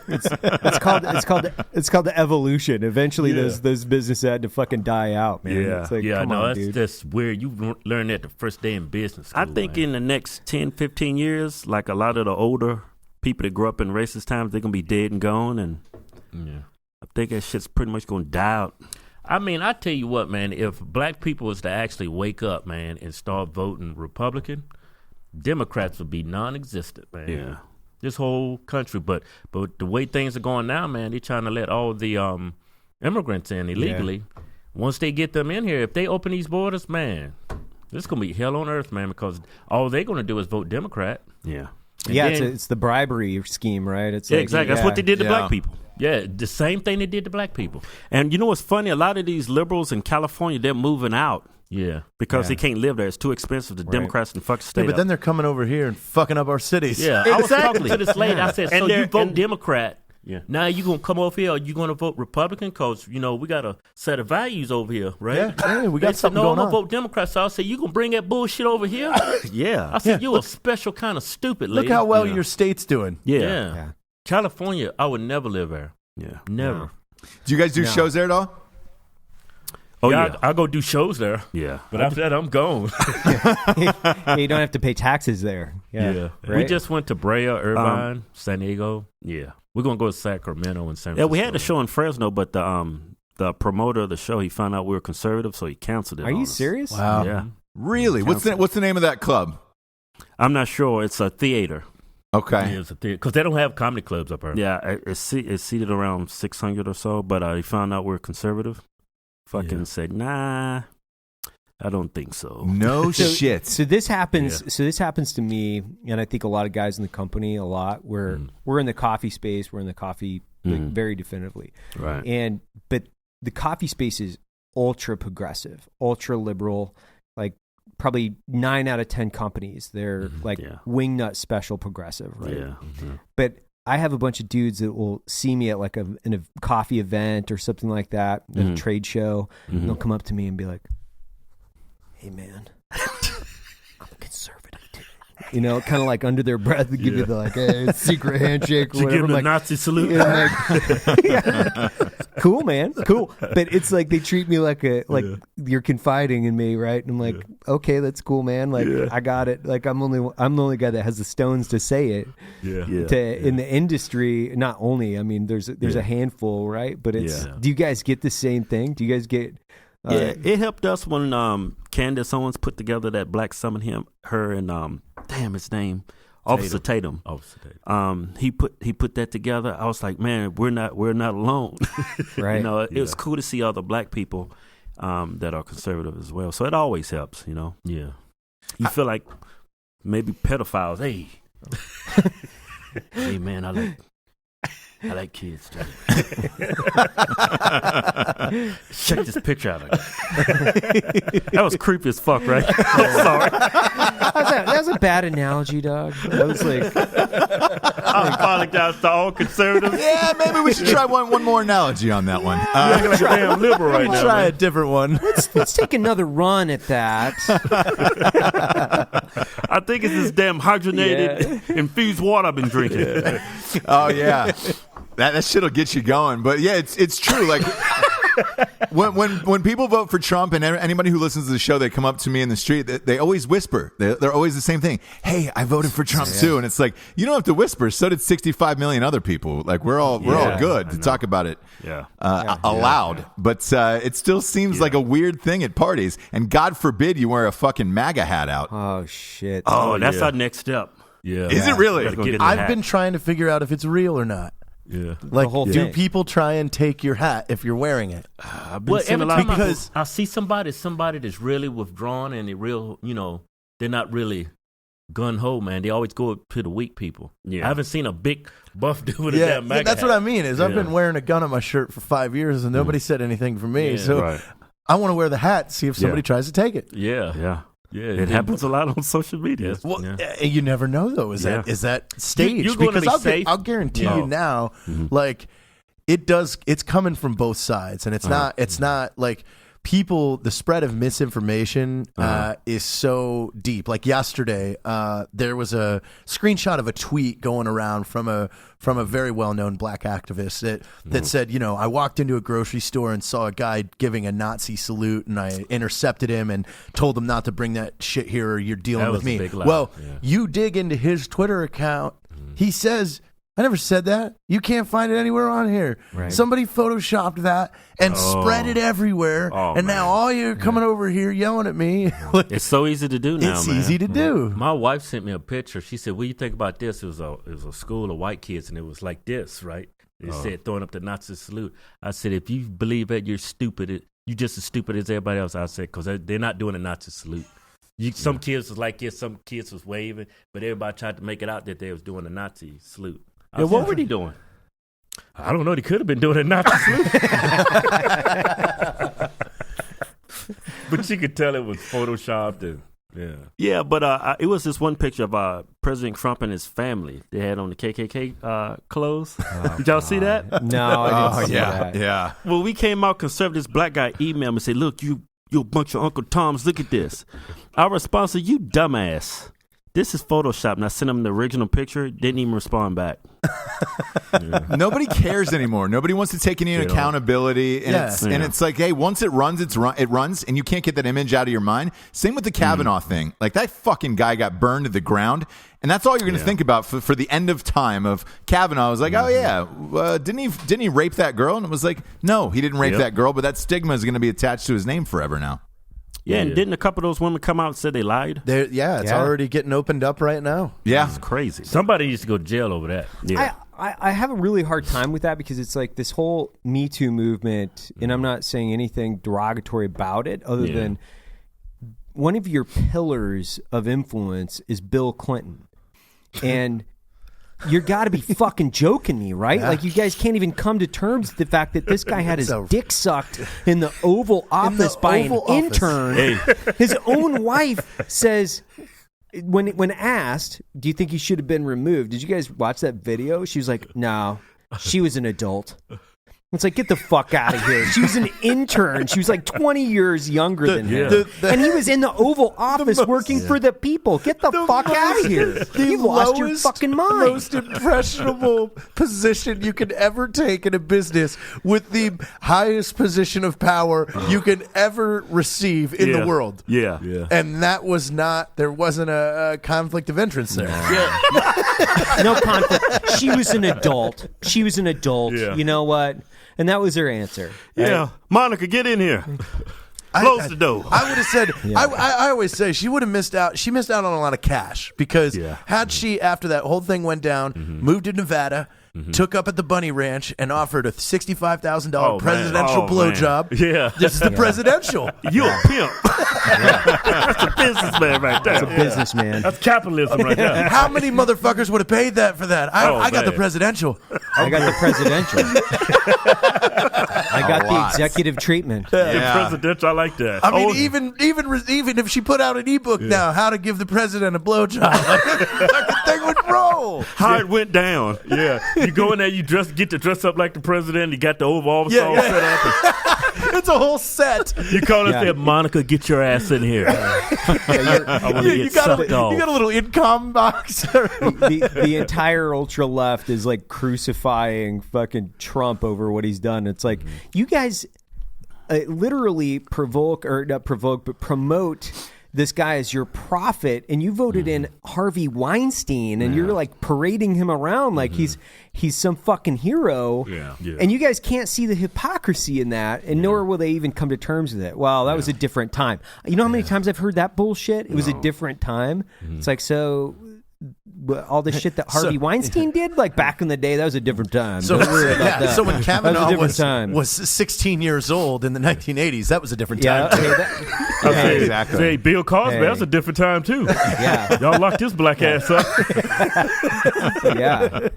E: It's called the evolution. Eventually, those businesses had to fucking die out, man.
F: Yeah,
E: it's like,
D: that's just weird. You learn that the first day in business school,
F: I think in the next 10, 15 years, like a lot of the older people that grew up in racist times, they're gonna be dead and gone, and I think that shit's pretty much gonna die out.
D: I mean, I tell you what, man. If black people was to actually wake up, man, and start voting Republican, Democrats would be non-existent, man.
F: Yeah.
D: This whole country, but the way things are going now, man, they're trying to let all the immigrants in illegally. Yeah. Once they get them in here, if they open these borders, man, this is gonna be hell on earth, man. Because all they're gonna do is vote Democrat.
F: Yeah,
D: and
E: it's the bribery scheme, right? It's
F: exactly. That's what they did to black people.
D: Yeah, the same thing they did to black people.
F: And you know what's funny? A lot of these liberals in California, they're moving out.
D: Yeah,
F: because they can't live there. It's too expensive. The Democrats and fuck the state.
C: But then they're coming over here and fucking up our cities.
D: Yeah, I was talking to this lady. I said, so you vote Democrat. Yeah. Now you gonna come over here? Or you gonna vote Republican? Because we got a set of values over here, right?
C: Yeah, we got something
D: going on.
C: No,
D: I'm gonna vote Democrat. So I said, you gonna bring that bullshit over here?
F: Yeah.
D: I said, you a special kind of stupid lady.
C: Look how well your state's doing.
D: Yeah. California, I would never live there.
F: Yeah,
D: never.
B: Do you guys do shows there at all?
F: Oh yeah,
D: I'll go do shows there.
F: Yeah,
D: but after that, I'm gone.
E: You don't have to pay taxes there. Yeah.
D: Right? We just went to Brea, Irvine, San Diego. Yeah, we're gonna go to Sacramento and San Francisco.
F: Yeah, we had a show in Fresno, but the promoter of the show, he found out we were conservative, so he canceled it.
E: Are you serious?
C: Wow.
F: Yeah.
B: Really? What's the name of that club?
F: I'm not sure. It's a theater.
B: Okay.
D: Yeah, it's a theater because they don't have comedy clubs up here.
F: Yeah, it's seated around 600 or so, but he found out we're conservative. Fucking said, nah, I don't think so.
B: No shit.
E: So this happens. Yeah. So this happens to me, and I think a lot of guys in the company a lot. Where we're in the coffee space, we're in the coffee very definitively,
F: right?
E: But the coffee space is ultra progressive, ultra liberal. Like probably 9 out of 10 companies, they're wingnut special progressive, right?
F: Yeah.
E: But I have a bunch of dudes that will see me at like in a coffee event or something like that, at a trade show, and they'll come up to me and be like, "Hey, man, I'm conservative too." You know, kind of like under their breath, they give you the hey, secret handshake. Or
D: you
E: whatever.
D: give them the Nazi salute.
E: Cool, man, cool. But it's like they treat me like you're confiding in me, right? And I'm like, okay, that's cool, man. Like I got it. Like I'm the only guy that has the stones to say it. In the industry, not only. I mean, there's a handful, right? But it's. Do you guys get the same thing? Do you guys get?
F: It helped us when Candace Owens put together that Black Summit her and damn his name, Officer Tatum. He put that together. I was like, man, we're not alone.
E: Right.
F: You know, it was cool to see other black people that are conservative as well. So it always helps, you know.
D: Yeah.
F: You feel like maybe pedophiles. Hey, hey man, I like kids, too. Check this picture out. That was creepy as fuck, right? Sorry.
E: That was a bad analogy, dog. That was like...
F: I apologize to all conservatives.
B: Yeah, maybe we should try one more analogy on that one.
F: You're like a damn liberal right now.
C: Try a different one.
E: Let's take another run at that.
F: I think it's this damn hydrogenated infused water I've been drinking.
B: Oh yeah, that shit'll get you going. But yeah, it's true. Like when people vote for Trump, and anybody who listens to the show, they come up to me in the street. They always whisper. They're always the same thing. Hey, I voted for Trump too. And it's like, you don't have to whisper. So did 65 million other people. Like we're all good to talk about it. Aloud. But it still seems like a weird thing at parties. And God forbid you wear a fucking MAGA hat out.
E: Oh shit.
F: Oh, that's our next step.
D: Yeah.
B: Is it really?
C: I've been trying to figure out if it's real or not.
D: Yeah.
C: Like,
E: whole
C: do
E: thing.
C: people try and take your hat if you're wearing it?
F: I've been seeing a
D: every
F: lot
D: time
C: because
D: I see somebody that's really withdrawn and they're not really gun ho, man. They always go to the weak people. Yeah. I haven't seen a big buff dude with a damn MAGA
C: that's
D: hat.
C: what I mean. I've been wearing a gun on my shirt for 5 years and nobody said anything for me.
D: Yeah,
C: so I want to wear the hat, see if somebody tries to take it.
D: Yeah.
F: It happens a lot on social media.
C: Well, you never know though. Is that staged?
F: You're going to be safe.
C: I'll guarantee you now, like it's coming from both sides, and it's not like people. The spread of misinformation is so deep. Like yesterday, there was a screenshot of a tweet going around from a very well-known black activist that said, I walked into a grocery store and saw a guy giving a Nazi salute, and I intercepted him and told him not to bring that shit here, or you're dealing with me. Well, you dig into his Twitter account, he says, I never said that. You can't find it anywhere on here. Right. Somebody photoshopped that and spread it everywhere. And now all you're coming over here yelling at me.
F: It's so easy to do now,
C: It's
F: man.
C: easy to do.
D: My wife sent me a picture. She said, "What do you think about this?" It was a school of white kids, and it was like this, right? It said throwing up the Nazi salute. I said, if you believe that, you're stupid. You just as stupid as everybody else. I said, because they're not doing a Nazi salute. Some kids was like this, some kids was waving, but everybody tried to make it out that they was doing a Nazi salute.
F: Yeah, what were they doing?
D: I don't know. They could have been doing a Nazi salute. But you could tell it was photoshopped.
F: Yeah, but it was this one picture of President Trump and his family. They had on the KKK clothes. Did y'all see that?
E: No, I didn't see that.
B: Yeah.
F: Well, we came out, conservatives, black guy emailed me and said, look, you a bunch of Uncle Toms, look at this. Our response is, you dumbass. This is Photoshop. And I sent him the original picture. Didn't even respond back.
B: Nobody cares anymore. Nobody wants to take any accountability. And it's like, hey, once it runs, it runs, and you can't get that image out of your mind. Same with the Kavanaugh thing. Like, that fucking guy got burned to the ground. And that's all you're going to think about for the end of time of Kavanaugh. I was like, oh, yeah, didn't he rape that girl? And it was like, no, he didn't rape that girl, but that stigma is going to be attached to his name forever now.
F: Yeah, and didn't a couple of those women come out and say they lied?
C: It's already getting opened up right now.
B: Yeah.
F: It's crazy.
D: Somebody needs to go to jail over that.
F: Yeah.
E: I have a really hard time with that because it's like this whole Me Too movement, and I'm not saying anything derogatory about it other than one of your pillars of influence is Bill Clinton. And you got to be fucking joking me, right?
C: Yeah.
E: Like, you guys can't even come to terms with the fact that this guy had his dick sucked in the Oval Office by an intern. Hey. His own wife says, when asked, do you think he should have been removed? Did you guys watch that video? She was like, no, she was an adult. It's like, get the fuck out of here. She was an intern. She was like 20 years younger than him. And he was in the Oval Office working for the people. Get the fuck out of here. You've lost your fucking mind.
C: The most impressionable position you could ever take in a business with the highest position of power you can ever receive in the world.
F: Yeah.
C: And that was there wasn't a conflict of interest there.
E: No conflict. She was an adult. Yeah. You know what? And that was her answer.
F: Yeah. Right? Monica, get in here. Close the door.
C: I would have said, I always say she would have missed out. She missed out on a lot of cash because had she, after that whole thing went down, moved to Nevada, took up at the Bunny Ranch and offered a $65,000 presidential blowjob.
F: Yeah.
C: This is the presidential.
F: You a pimp. That's a businessman right there.
E: That's a businessman.
F: That's capitalism right there.
C: How many motherfuckers would have paid that for that? I got the presidential.
E: I got the presidential. I got the executive treatment.
F: The presidential, I like that.
C: I mean, even if she put out an ebook now, how to give the president a blowjob, the thing would roll.
F: How it went down. Yeah. You go in there, get to dress up like the president. You got the overalls all set up.
C: It's a whole set.
F: You call and say, Monica, get your ass in here. I want to get sucked off.
C: You got a little income box.
E: The entire ultra left is like crucifying fucking Trump over what he's done. It's like, you guys literally promote this guy as your prophet, and you voted in Harvey Weinstein, and you're like parading him around like he's some fucking hero.
F: Yeah.
E: And you guys can't see the hypocrisy in that, and nor will they even come to terms with it. Well, that was a different time. You know how many times I've heard that bullshit? It was a different time. It's like, so all the shit that Harvey Weinstein did, like back in the day, that was a different time.
C: So when Kavanaugh
E: was
C: 16 years old in the 1980s, that was a different time.
B: Exactly.
F: Say, Bill Cosby, that's a different time too.
E: Yeah.
F: Y'all locked this black ass up.
E: Yeah.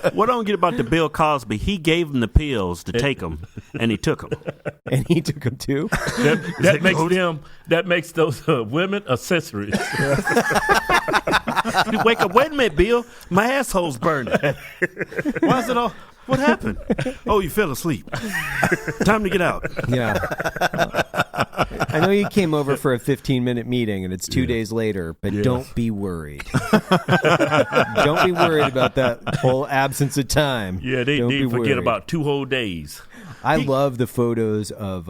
F: What I don't get about the Bill Cosby, he gave him the pills to take them, and he took them.
E: And he took them too.
F: That makes those women accessories. You wake up, wait a minute, Bill, my asshole's burning. Why is it all? What happened? Oh, you fell asleep. Time to get out.
E: Yeah. I know you came over for a 15-minute meeting, and it's 2 days later, but don't be worried. Don't be worried about that whole absence of time.
F: Yeah, they forget about 2 whole days.
E: I love the photos of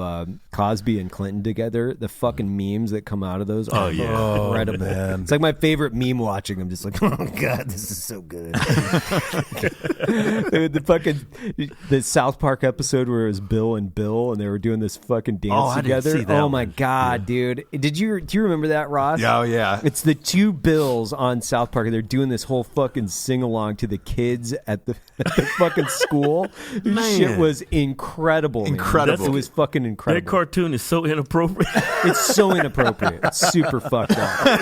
E: Cosby and Clinton together. The fucking memes that come out of those are incredible. Man. It's like my favorite meme watching them. Just like, oh god, this is so good. the South Park episode where it was Bill and they were doing this fucking dance together.
F: I didn't see that
E: my god, dude! Do you remember that, Ross?
B: Oh yeah.
E: It's the 2 Bills on South Park, and they're doing this whole fucking sing along to the kids at the fucking school. This shit was incredible.
B: Incredible.
E: It was fucking incredible.
F: That cartoon is so inappropriate.
E: It's so inappropriate. It's super fucked up.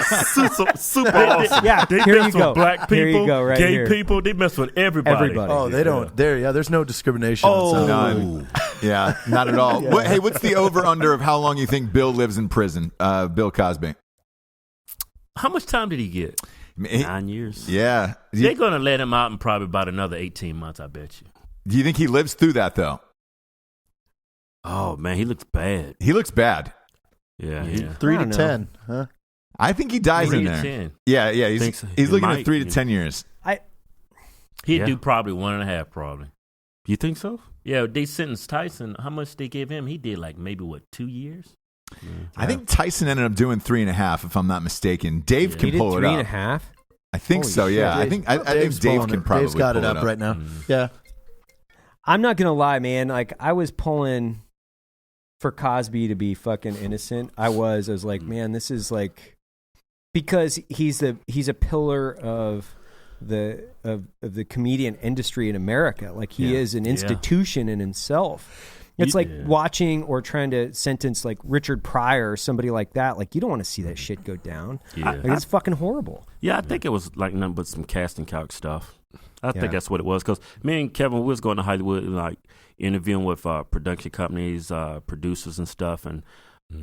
F: super awesome.
E: Yeah,
F: they
E: here
F: mess
E: you go.
F: with black people,
E: Here you go, right
F: gay
E: here.
F: people. They mess with everybody.
C: Oh, they don't. There's no discrimination.
B: None. Yeah, not at all. Hey, what's the over-under of how long you think Bill lives in prison, Bill Cosby?
D: How much time did he get?
F: 9 years.
B: Yeah.
D: They're going to let him out in probably about another 18 months, I bet you.
B: Do you think he lives through that, though?
F: Oh, man, he looks bad.
B: He looks bad.
F: Yeah.
C: 3 to 10, huh?
B: I think he dies
D: 3
B: in
D: to
B: there.
D: 10.
B: Yeah. He's looking at 3 to 10 years.
D: He'd do probably 1.5, probably.
F: You think so?
D: Yeah, they sentenced Tyson. How much they gave him? He did like maybe, 2 years?
B: Yeah. I think Tyson ended up doing 3.5, if I'm not mistaken. Dave can pull it up.
E: 3.5?
B: I think so, yeah. I think Dave can probably
C: Dave's got
B: pull
C: it up right now. Yeah.
E: I'm not gonna lie, man. Like, I was pulling for Cosby to be fucking innocent. I was like, man, this is like, because he's a pillar of the comedian industry in America. Like, he is an institution in himself. It's like watching or trying to sentence like Richard Pryor or somebody like that. Like, you don't want to see that shit go down.
F: Yeah.
E: Like, it's fucking horrible.
F: Yeah, I think it was like nothing but some casting couch stuff. I think that's what it was, because me and Kevin, we was going to Hollywood and like interviewing with production companies, producers and stuff, and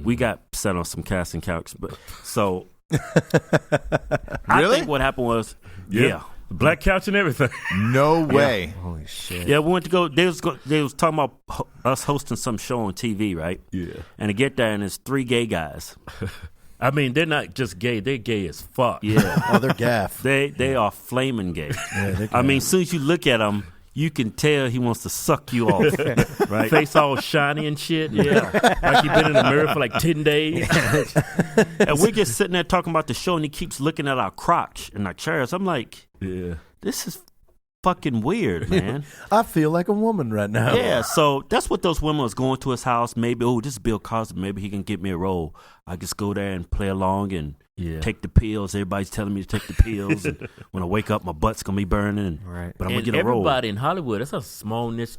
F: we got set on some casting couch. But so I think what happened was,
D: black couch and everything.
B: No way.
E: Holy shit.
F: Yeah, we went to go. They was talking about us hosting some show on TV, right? Yeah. And to get there, and there's 3 gay guys.
D: I mean, they're not just gay; they're gay as fuck.
F: Yeah.
C: Oh, they're gaff.
F: They are flaming gay.
C: Yeah,
F: I mean, as soon as you look at them, you can tell he wants to suck you off. Right?
D: Face all shiny and shit. Yeah, like you've been in the mirror for like 10 days.
F: And we're just sitting there talking about the show, and he keeps looking at our crotch and our chairs. I'm like, this is fucking weird, man.
C: I feel like a woman right now.
F: Yeah, so that's what those women was going to his house. Maybe, this is Bill Cosby. Maybe he can get me a role. I just go there and play along and take the pills. Everybody's telling me to take the pills. And when I wake up, my butt's going to be burning.
E: Right.
F: But I'm going to get a role.
D: Everybody in Hollywood, that's a small niche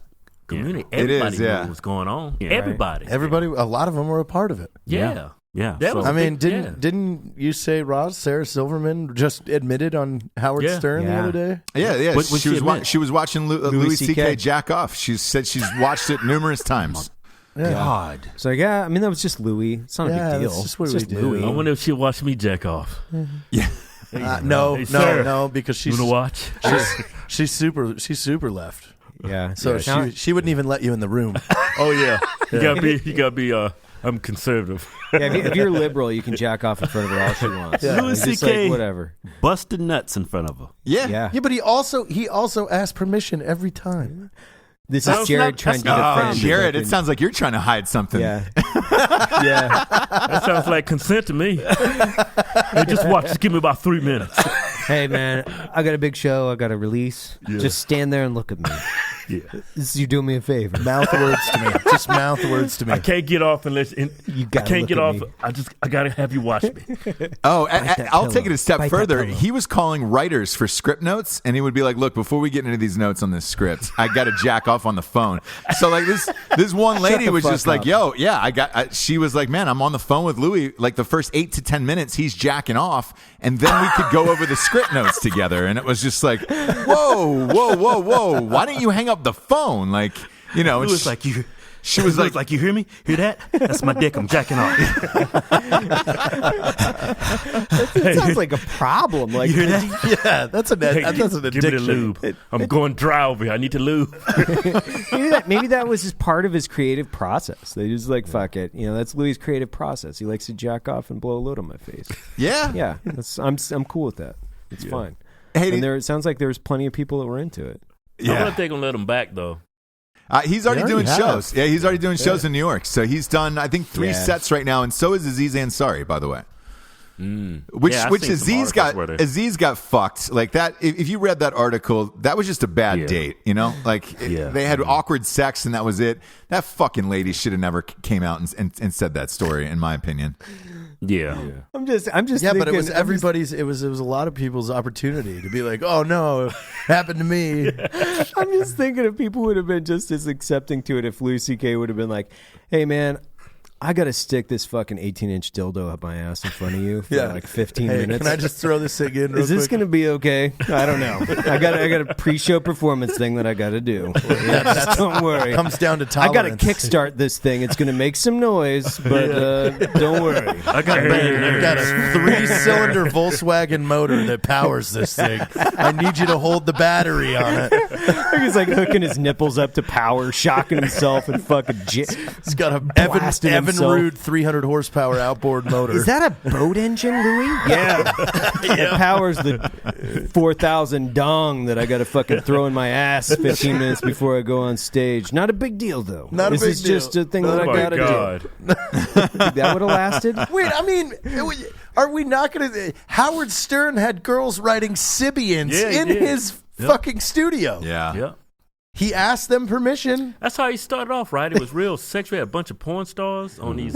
D: community.
B: It
D: Everybody
B: is,
D: knew
B: yeah.
D: what was going on.
F: Yeah,
D: Everybody.
C: A lot of them were a part of it.
D: Yeah.
F: Yeah.
D: That was
C: I mean,
D: big,
C: didn't you say Sarah Silverman just admitted on Howard Stern the other day?
B: Yeah.
F: What
B: She was watching Louis C.K. jack off. She said she's watched it numerous times.
C: Yeah.
F: God.
E: So yeah, I mean that was just Louis. It's not a big deal.
C: That's just what
E: It's
C: we
E: just
C: do.
E: Louis.
D: I wonder if she'll watch me jack off.
B: Yeah.
C: No, because she's
D: You want to watch?
C: she's super left.
E: Yeah.
C: So she wouldn't even let you in the room.
D: Oh yeah. You gotta be. I'm conservative.
E: Yeah, if you're liberal, you can jack off in front of her all she wants.
C: Yeah.
F: Louis
E: Just
F: C.K.
E: like, whatever.
F: busted nuts in front of her.
E: Yeah.
C: Yeah, but he also asked permission every time.
E: This is Jared trying to defend.
B: Jared, it sounds like you're trying to hide something.
E: Yeah. Yeah.
D: That sounds like consent to me. Hey, just watch. Just give me about 3 minutes.
E: Hey man, I got a big show. I got a release. Just stand there and look at me. You do me a favor.
C: Mouth words to me. Just mouth words to me.
D: I can't get off unless I can't get off.
E: Me.
D: I gotta have you watch me.
B: Oh, I'll
E: pillow.
B: take it a step
E: Bite that
B: further.
E: pillow.
B: He was calling writers for script notes, and he would be like, "Look, before we get into these notes on this script, I got to jack off on the phone." So like this one lady
E: the
B: was
E: fuck
B: just like,
E: up.
B: "Yo, yeah, she was like, man, I'm on the phone with Louis. Like the first 8 to 10 minutes, he's jacking off, and then we could go over the script notes together." And it was just like, whoa. Why didn't you hang up the phone? Like, you know,
F: It was like you.
B: she was like,
F: you hear me? Hear that? That's my dick. I'm jacking off.
E: It sounds like a problem. Like,
F: You hear that?
C: Yeah, that's an addiction.
D: Give me the lube. I'm going dry over here. I need to lube.
E: maybe that was just part of his creative process. They just like, fuck it. You know, that's Louis' creative process. He likes to jack off and blow a load on my face.
B: yeah.
E: Yeah, I'm cool with that. It's fine.
B: Hey,
E: And it sounds like there's plenty of people that were into it.
D: I wonder if they're gonna let him back though.
B: He's already doing
C: have.
B: shows. Yeah, he's already doing shows in New York. So he's done, I think, 3 sets right now, and so is Aziz Ansari, by the way. Which
F: Yeah, I've
B: which
F: seen some
B: Aziz got
F: articles where they-
B: Aziz got fucked like that. If you read that article, that was just a bad date. You know, like they had awkward sex and that was it. That fucking lady should have never came out and said that story, in my opinion.
F: Yeah.
E: I'm just
C: Yeah,
E: thinking,
C: but it was everybody's. It was a lot of people's opportunity to be like, "Oh no, it happened to me."
E: I'm just thinking if people would have been just as accepting to it if Louis C.K. would have been like, "Hey man, I got to stick this fucking 18-inch dildo up my ass in front of you for like 15 minutes.
C: Can I just throw this thing in? Real
E: Is this
C: quick?
E: going to be okay? I don't know. I got a pre-show performance thing that I got to do. Just don't worry.
C: Comes down to
E: I got to
C: tolerance.
E: kickstart this thing. It's going to make some noise, but don't worry.
F: I got bad
C: I've got
F: nerves.
C: a 3-cylinder Volkswagen motor that powers this thing. I need you to hold the battery on it.
E: He's like hooking his nipples up to power, shocking himself, and fucking
C: It's got a
E: Blasting
C: Evan
E: himself.
C: Rude 300 horsepower outboard motor.
E: Is that a boat engine, Louis? Yeah. It powers the 4,000 dong that I got to fucking throw in my ass 15 minutes before I go on stage. Not a big deal, though.
C: Not a
E: this
C: big
E: is
C: deal.
E: just a thing
D: Oh
E: that I
D: my
E: got to
D: God.
E: do. That would have lasted?
C: Wait, I mean, are we not going to? Howard Stern had girls writing Sibians
D: Yeah, he
C: in
D: did.
C: his fucking studio.
B: Yeah.
D: Yeah.
C: He asked them permission.
D: That's how he started off, right? It was real sexual. He had a bunch of porn stars on these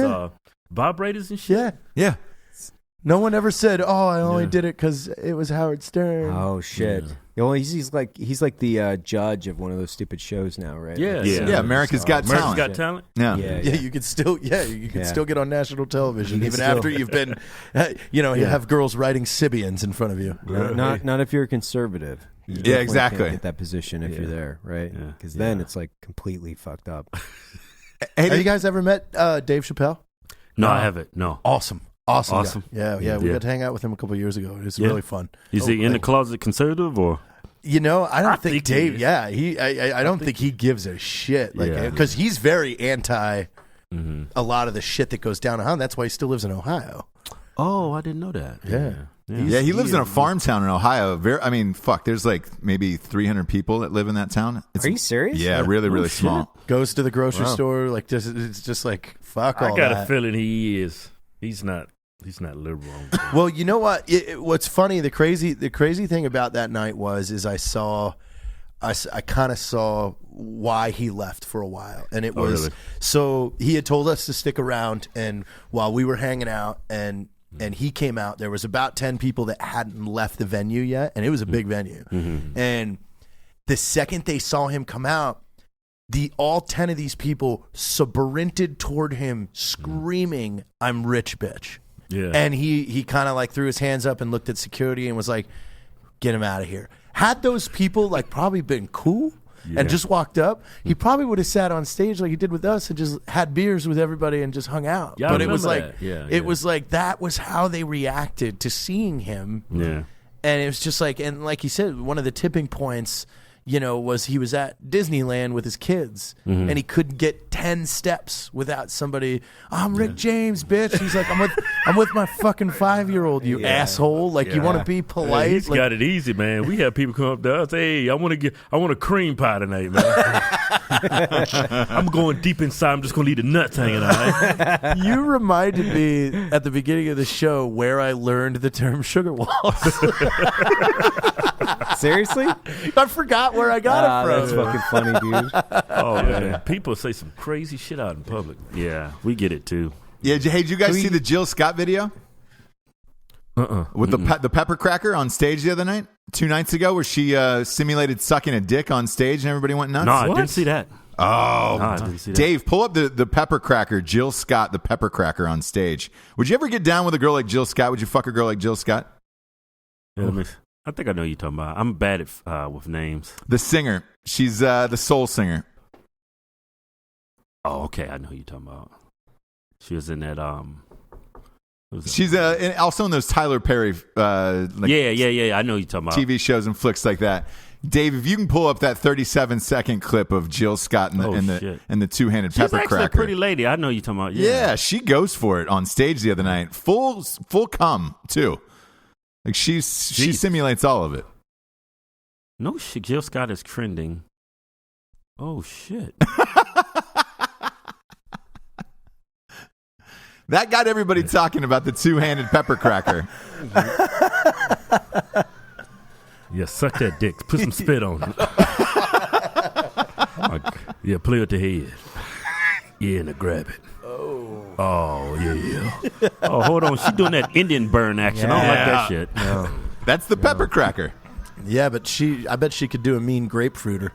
D: vibrators and shit.
C: Yeah.
B: Yeah.
C: No one ever said, "Oh, I only did it because it was Howard Stern."
E: Oh, shit. Well, he's like the judge of one of those stupid shows now, right?
D: Yeah.
E: Like,
F: Yeah.
B: Yeah, America's Got
D: America's
B: Talent.
D: Got Talent.
B: Yeah.
C: Yeah, you could still, you could
E: Yeah.
C: still get on national television
E: You
C: even
E: can still-
C: after you've been, you have girls writing Sibians in front of you.
E: Not if you're a conservative. You
B: Yeah,
E: definitely
B: exactly.
E: can't get that position if you're there, right? Because then it's like completely fucked up.
B: Hey,
C: Have you guys ever met Dave Chappelle?
F: No, I haven't. No.
C: Awesome guy. Yeah, we
F: Yeah.
C: got to hang out with him a couple years ago. It's
F: Yeah.
C: really fun.
F: Is he in the closet conservative or?
C: You know, I don't think
D: think he
C: Dave.
D: is.
C: Yeah, I don't think he gives a shit. Like,
F: Yeah.
C: because he's very anti a lot of the shit that goes down. That's why he still lives in Ohio.
F: Oh, I didn't know that.
C: Yeah.
B: Yeah, he lives in a farm town in Ohio. There's like maybe 300 people that live in that town.
E: Are you serious?
B: Yeah, really, really small.
C: Goes to the grocery store. Like, it's just like fuck all
D: I got
C: that.
D: a feeling he is. He's not liberal.
C: Well, you know what? What's funny? The crazy thing about that night is I saw I kind of saw why he left for a while, and it was so he had told us to stick around, and while we were hanging out, and he came out, there was about 10 people that hadn't left the venue yet, and it was a big venue, and the second they saw him come out, all 10 of these people sprinted toward him screaming, "I'm rich, bitch." Yeah. And he kind of like threw his hands up and looked at security and was like, "Get him out of here." Had those people like probably been cool and just walked up, he probably would have sat on stage like he did with us and just had beers with everybody and just hung out.
D: Yeah,
C: but it was like was like that was how they reacted to seeing him.
F: Yeah.
C: And it was just like, and like he said, one of the tipping points, was he was at Disneyland with his kids and he couldn't get 10 steps without somebody, "I'm Rick James, bitch." He's like, I'm with my fucking 5-year-old, you asshole. Like, you want to be polite.
D: He's got it easy, man. We have people come up to us, "Hey, I want a cream pie tonight, man." I'm going deep inside. I'm just going to leave the nuts hanging out.
C: You reminded me at the beginning of the show where I learned the term sugar walls.
E: Seriously?
C: I forgot where I got it from.
E: That's fucking funny, dude.
D: Oh, man. People say some crazy shit out in public.
F: Yeah, we get it too.
B: Yeah, hey, did you guys see the Jill Scott video? With the pepper cracker on stage the other night? 2 nights ago, where she simulated sucking a dick on stage and everybody went nuts?
F: No, I didn't see that.
B: Oh,
F: no, I didn't see that.
B: Dave, pull up the pepper cracker, Jill Scott, the pepper cracker on stage. Would you ever get down with a girl like Jill Scott? Would you fuck a girl like Jill Scott?
F: Yeah, I think I know what you're talking about. I'm bad at with names.
B: The singer. She's the soul singer.
F: Oh, okay. I know who you're talking about. She was in that.
B: She's also in those Tyler Perry.
F: Yeah. I know who you're talking about.
B: TV shows and flicks like that. Dave, if you can pull up that 37-second clip of Jill Scott and the two-handed pepper cracker.
F: She's actually a pretty lady. I know you're talking about.
B: Yeah, she goes for it on stage the other night. Full cum too. Like she simulates all of it.
F: No shit. Jill Scott is trending. Oh shit.
B: That got everybody talking about the two-handed pepper cracker.
D: Yeah, suck that dick. Put some spit on it. Yeah, play with the head. Yeah, and grab it. Oh, yeah.
F: Oh, hold on. She doing that Indian burn action. I don't like that shit.
B: No. That's the pepper cracker.
C: Yeah, but I bet she could do a mean grapefruiter.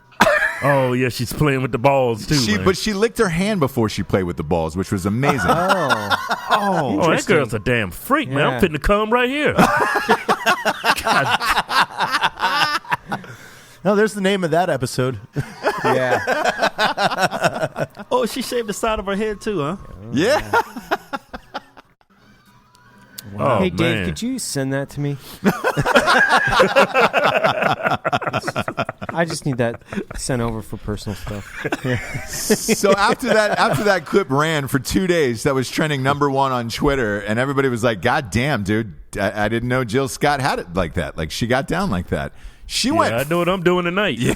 D: Oh, yeah, she's playing with the balls, too.
B: But she licked her hand before she played with the balls, which was amazing.
D: Oh, that girl's a damn freak, man. I'm fitting to come right here. God.
C: No, there's the name of that episode.
E: Yeah.
F: Oh, she shaved the side of her head, too, huh?
B: Yeah.
D: Wow.
E: Hey, Dave, could you send that to me? I just need that sent over for personal stuff.
B: So after that clip ran for 2 days, that was trending #1 on Twitter, and everybody was like, "God damn, dude, I didn't know Jill Scott had it like that. Like she got down like that." She went.
D: I know what I'm doing tonight. Yeah.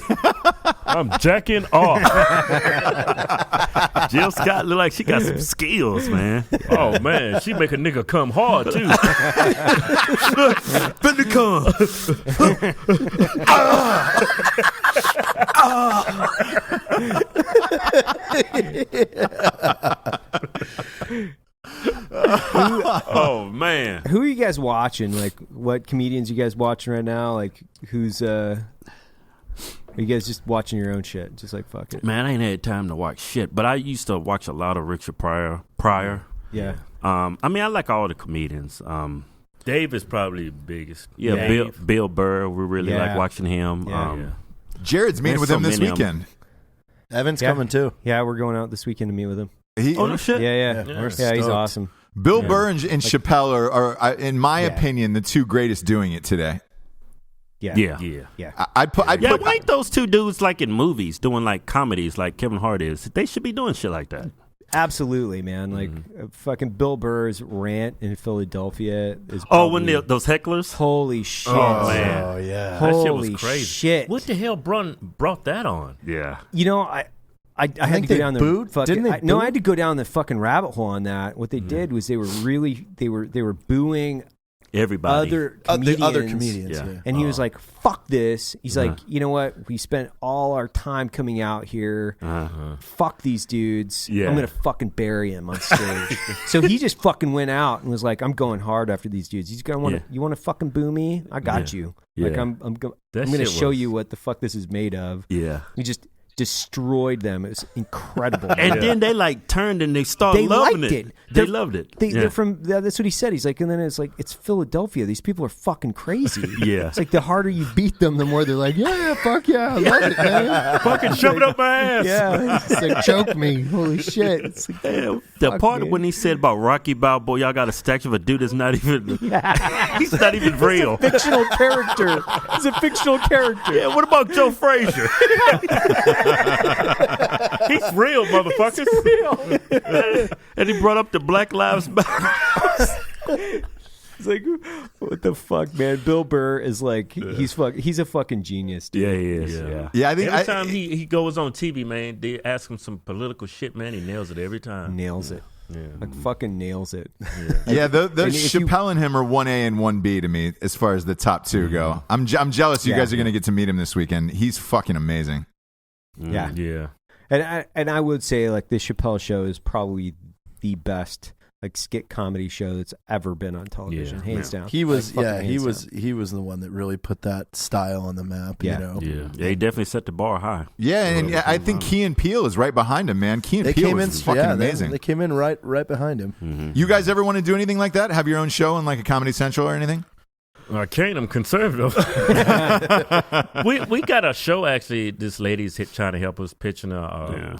D: I'm jacking off.
F: Jill Scott look like she got some skills, man.
D: Oh man, she make a nigga come hard too.
B: Finna
F: Oh man,
E: who are you guys watching? Like, what comedians you guys watching right now? Like, who's are you guys just watching your own shit? Just like, fuck it.
F: Man, I ain't had time to watch shit, but I used to watch a lot of Richard Pryor.
E: Yeah.
F: I mean, I like all the comedians.
D: Dave is probably the biggest.
F: Yeah, Bill Burr. We really like watching him.
E: Yeah.
B: Jared's meeting with him this weekend.
C: Evan's coming too.
E: Yeah, we're going out this weekend to meet with him.
F: No shit.
E: Yeah. He's awesome.
B: Bill Burr and Chappelle are, in my opinion, the two greatest doing it today.
E: Yeah.
F: Why ain't those two dudes like in movies doing like comedies like Kevin Hart is? They should be doing shit like that.
E: Absolutely, man. Like fucking Bill Burr's rant in Philadelphia is probably,
F: when those hecklers?
E: Holy shit.
F: Oh man.
C: Oh yeah.
D: That shit
E: Holy
D: was crazy.
E: shit.
D: What the hell brought that on?
F: Yeah.
E: You know, I had to go down the fucking. I had to go down the fucking rabbit hole on that. What they did was they were booing
F: everybody.
E: other
C: comedians. Yeah.
E: And he was like, fuck this. He's like, you know what? We spent all our time coming out here. Fuck these dudes.
F: Yeah.
E: I'm going to fucking bury him on stage. So he just fucking went out and was like, I'm going hard after these dudes. He's going to want to, you want to fucking boo me? I got you.
F: Yeah.
E: Like, I'm going to show you what the fuck this is made of.
F: Yeah.
E: He just destroyed them. It was incredible.
F: And then they like turned and they started loving
E: liked
F: it. They loved it.
E: They're from, that's what he said. He's like, and then it's like, it's Philadelphia. These people are fucking crazy.
F: Yeah.
E: It's like the harder you beat them, the more they're like, yeah, fuck yeah, I love it, man.
F: Fucking shove it up my ass.
E: Yeah. It's like, choke me. Holy shit. It's like,
F: the part when he said about Rocky Balboa, y'all got a statue of a dude that's not even, he's not even real.
E: Fictional character. He's a fictional character.
F: Yeah, what about Joe Frazier? He's real, motherfuckers.
E: He's real.
F: And he brought up the Black Lives Matter.
E: It's like, what the fuck, man? Bill Burr is like, he's a fucking genius, dude.
F: Yeah, he is.
B: Yeah, I think
D: every time he goes on TV, man, they ask him some political shit, man. He nails it every time.
E: Nails it. Yeah. Like fucking nails it.
B: Yeah, those Chappelle and him are 1A and 1B to me as far as the top two go. I'm jealous you guys are going to get to meet him this weekend. He's fucking amazing.
E: Yeah.
F: Yeah.
E: And I would say like the Chappelle show is probably the best like skit comedy show that's ever been on television, hands down.
C: He was
E: like,
C: he was the one that really put that style on the map, you know.
F: Yeah, he definitely set the bar high.
B: Yeah, and I think Key and Peele is right behind him, man. Key and Peele is fucking amazing.
C: They came in right behind him.
B: Mm-hmm. You guys ever want to do anything like that? Have your own show on like a Comedy Central or anything?
D: I can't. I'm conservative. we got a show actually. This lady's trying to help us pitching a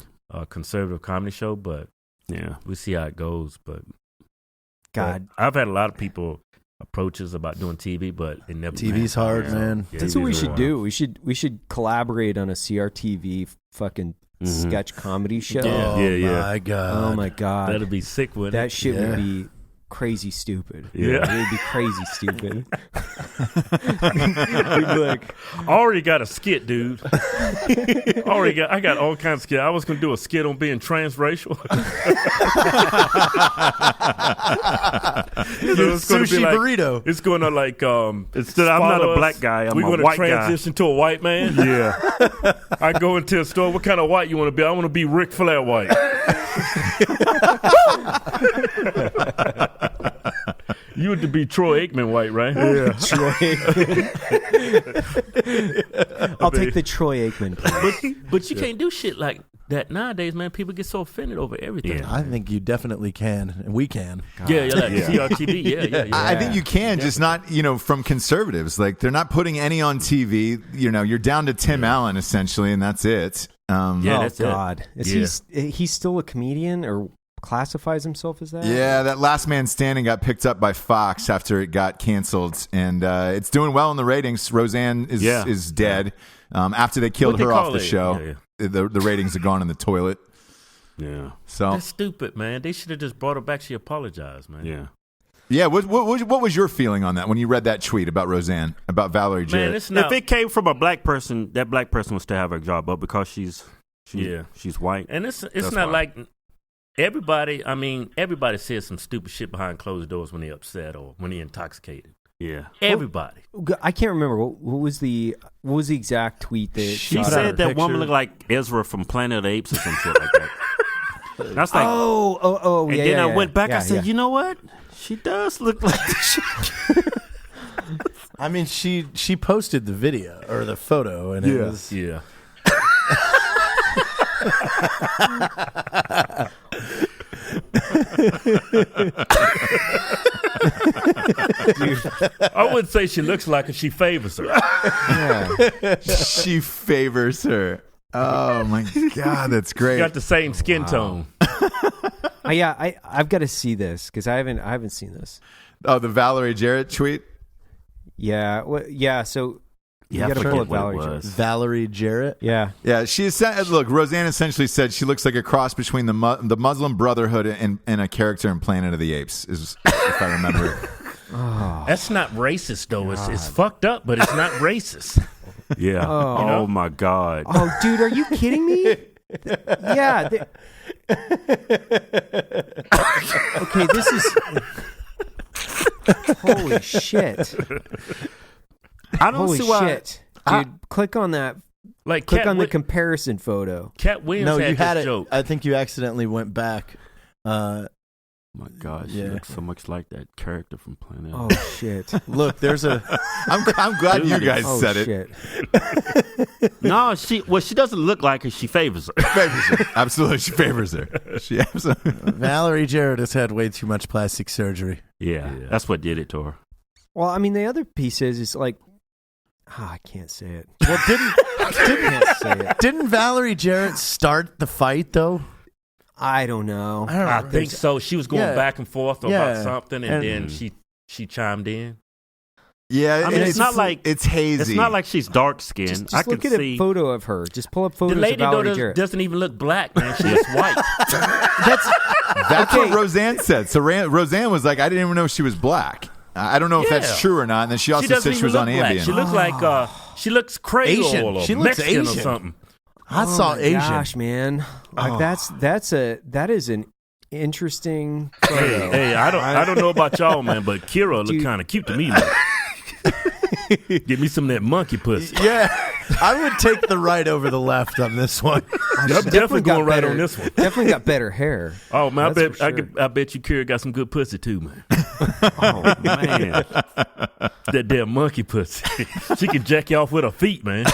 D: conservative comedy show, but we see how it goes. But
E: God,
D: I've had a lot of people approach us about doing TV, but it never.
C: TV's hard, man.
E: Yeah, that's what we should do. We should collaborate on a CRTV fucking sketch comedy show.
C: My God.
E: Oh my God,
D: that'd be sick. Wouldn't
E: that
D: it?
E: shit would be crazy stupid.
F: Yeah.
E: It would be crazy stupid. We'd be like,
D: I already got a skit, dude. I got all kinds of skit. I was gonna do a skit on being transracial.
C: Sushi burrito.
D: It's gonna like
F: instead I'm not a black guy, I'm
D: we're
F: a
D: gonna
F: white guy.
D: transition to a white man.
F: Yeah.
D: I go into a store, what kind of white you want to be? I want to be Ric Flair white. You would be Troy Aikman white, right?
E: Yeah. Troy Aikman. I'll take the Troy Aikman, please.
D: But you can't do shit like that nowadays, man. People get so offended over everything.
C: Yeah, I think you definitely can, and we can.
D: Yeah, like CRTV. Yeah.
B: I think you can, just not, from conservatives. Like, they're not putting any on TV. You're down to Tim Allen, essentially, and that's it.
D: That's
E: God. Is he's still a comedian or classifies himself as that?
B: Yeah, that Last Man Standing got picked up by Fox after it got canceled, and it's doing well in the ratings. Roseanne is dead. After they killed her off the show, the ratings have gone in the toilet.
F: Yeah.
B: So
D: that's stupid, man. They should have just brought her back. She apologized, man.
F: Yeah.
B: Yeah, what was your feeling on that when you read that tweet about Roseanne, about Valerie Jarrett?
F: Man, if it came from a black person, that black person would still have her job, but because she's white,
D: and it's not like everybody. I mean, everybody says some stupid shit behind closed doors when they're upset or when they're intoxicated.
F: Yeah,
D: everybody.
E: I can't remember what was the exact tweet that
F: she said that woman looked like Ezra from Planet of the Apes or some shit like that. That's like and then I went back. I said, you know what? She does look like this.
C: I mean, she posted the video or the photo, and it was
D: Dude, I wouldn't say she looks like her. She favors her.
B: Yeah. She favors her. Oh my God, that's great.
D: She got the same skin tone.
E: I've got to see this because I haven't seen this.
B: Oh, the Valerie Jarrett tweet.
E: Yeah. So you got to pull up Valerie Jarrett.
C: Valerie Jarrett.
E: Yeah.
B: She said, look, Roseanne essentially said she looks like a cross between the Muslim Brotherhood and a character in Planet of the Apes, if I remember.
D: That's not racist though. It's fucked up, but it's not racist.
F: Yeah. Oh my God.
E: Oh, dude, are you kidding me? Yeah. Okay, this is. Holy shit!
F: I don't
E: Holy
F: see why.
E: shit, dude! Click on that.
D: Like
E: Click on the comparison photo.
D: Cat Williams
C: No,
D: had
C: you had
D: this
C: it.
D: joke.
C: I think you accidentally went back.
F: My God, she looks so much like that character from Planet.
E: Oh shit!
C: Look, there's a.
B: I'm glad you guys
E: Oh
B: said
E: shit!
F: No, she doesn't look like her. She favors her.
B: Favors her. Absolutely, she favors her. She absolutely.
C: Valerie Jarrett has had way too much plastic surgery.
F: Yeah, that's what did it to her.
E: Well, I mean, the other piece is like, I can't say it.
C: Well,
E: Can't say it.
C: didn't Valerie Jarrett start the fight though?
E: I don't know.
D: I think so. She was going
C: Yeah.
D: back and forth
C: Yeah.
D: about something, and then she chimed in.
B: Yeah,
F: I mean, it's not like
B: it's hazy.
F: It's not like she's dark skinned.
E: Just
F: I
E: look
F: can
E: at
F: see.
E: a photo of her. Just pull up photos
D: The lady
E: of Valerie
D: though
E: Jarrett.
D: doesn't even look black, man. She looks white.
B: That's what Roseanne said. So Roseanne was like, I didn't even know she was black. I don't know if that's true or not. And then she also
D: doesn't
B: said she
D: even
B: was on
D: look black.
B: Ambien.
D: She looks like she looks Creole
C: Asian.
D: or
C: She looks
D: Mexican
C: Asian.
D: or something.
C: I saw Asian.
E: Gosh, man, like that is an interesting photo.
D: Hey, I don't know about y'all, man, but Kira look kind of cute to me, man. Give me some of that monkey pussy.
C: Yeah, I would take the right over the left on this one.
D: I'm definitely going right on this one.
E: Definitely got better hair.
D: Oh man,
E: That's for sure.
D: I bet you Kira got some good pussy too, man.
F: Oh man,
D: That damn monkey pussy. She can jack you off with her feet, man.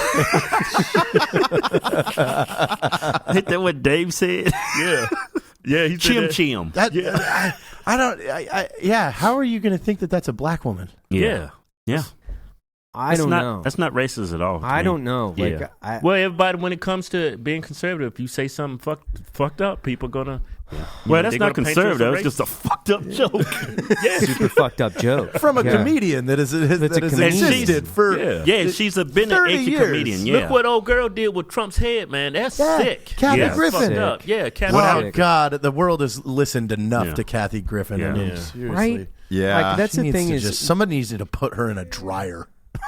F: Ain't that what Dave said?
D: Yeah, he said
F: Chim
D: that.
F: chim.
C: I don't. Yeah, how are you going to think that that's a black woman?
D: Yeah.
E: I don't know.
F: That's not racist at all.
E: I don't know. Like,
F: Yeah.
D: Well, everybody, when it comes to being conservative, if you say something fucked up, people gonna.
F: Well, that's
D: they're
F: not
D: gonna paint you as a
F: conservative. It's just a fucked up joke.
E: super fucked up joke
C: From a comedian that has
E: comedian.
C: existed for
F: Yeah, she's been an
C: 30
F: ancient
C: years.
F: comedian. Yeah.
D: Look what old girl did with Trump's head, man. That's sick.
C: Kathy
D: That's
C: Griffin.
D: fucked up. Yeah, Kathy
C: Oh
D: Griffin.
C: God, the world has listened enough
F: Yeah.
C: to Kathy Griffin. I
F: Yeah.
C: mean,
D: Yeah.
C: seriously.
E: right?
B: Yeah.
E: Like that's
C: She
E: the
C: needs
E: thing
C: to
E: is,
C: just, somebody needs to put her in a dryer.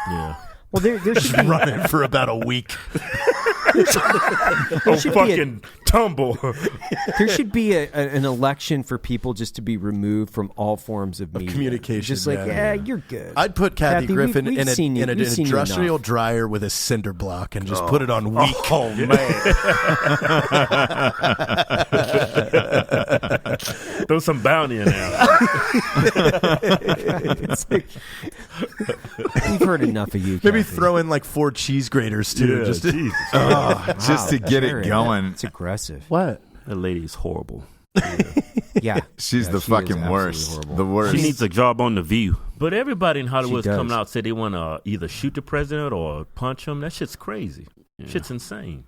D: Yeah.
E: well, there should be
C: Run it for about a week.
D: Oh,
E: should be
D: fucking tumble.
E: there should be an election for people just to be removed from all forms of media.
C: communication,
E: Just like,
C: yeah.
E: you're good.
C: I'd put Kathy
E: Kathy,
C: Griffin
E: we've
C: in
E: seen you.
C: an
E: We've seen you
C: industrial
E: enough.
C: dryer with a cinder block and just put it on weak.
F: Oh man.
D: Throw some bounty in there.
E: It's like, we've heard enough of you.
C: Maybe
E: Kathy.
C: throw in like 4 cheese graters too.
D: Yeah,
C: just
D: Jesus.
B: just to get
E: Jared,
B: it going.
E: It's aggressive.
C: what?
F: That lady is horrible.
E: Yeah,
B: She's
E: Yeah,
B: the
E: she is
B: fucking
E: absolutely
B: worst.
E: horrible.
B: The worst.
F: She needs a job on The View.
D: But everybody in Hollywood's
E: does.
D: coming out said they want to either shoot the president or punch him. That shit's crazy. Shit's insane.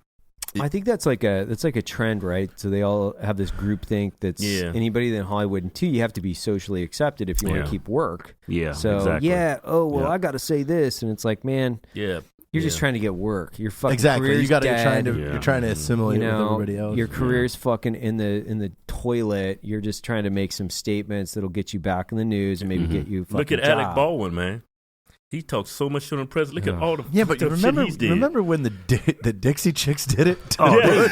E: I think that's like a trend, right? So they all have this group think that's anybody in Hollywood, and two, you have to be socially accepted if you want to keep work.
F: Yeah.
E: So
F: exactly.
E: I got to say this, and it's like, man,
D: Yeah.
E: you're just trying to get work. Your fucking
C: Exactly.
E: career's
C: You got to
E: dead.
C: you're trying to assimilate
E: You know,
C: with everybody else.
E: your career's fucking in the toilet. You're just trying to make some statements that'll get you back in the news and maybe get you.
D: Look
E: fucking
D: at Alec
E: job.
D: Baldwin, man. He talks so much shit on the president. Look at all the
C: Yeah, but you
D: fucked up shit he's did.
C: remember when the Dixie Chicks did it?
F: Oh,
D: Yeah.
F: dude.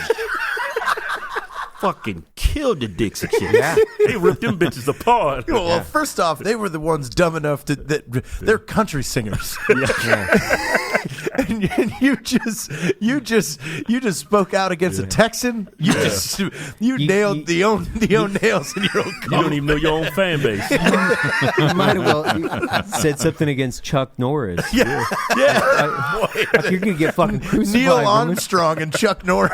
F: Fucking killed the Dixie Chicks.
E: Yeah,
D: They ripped them bitches apart.
C: Well, first off, they were the ones dumb enough that they're country singers, and you just spoke out against a Texan. You nailed the own nails in your own.
D: You don't even know your own fan base.
E: you might have well said something against Chuck Norris.
C: Yeah.
E: Like, you're gonna get fucking crucified.
C: Neil
E: woman.
C: Armstrong and Chuck Norris.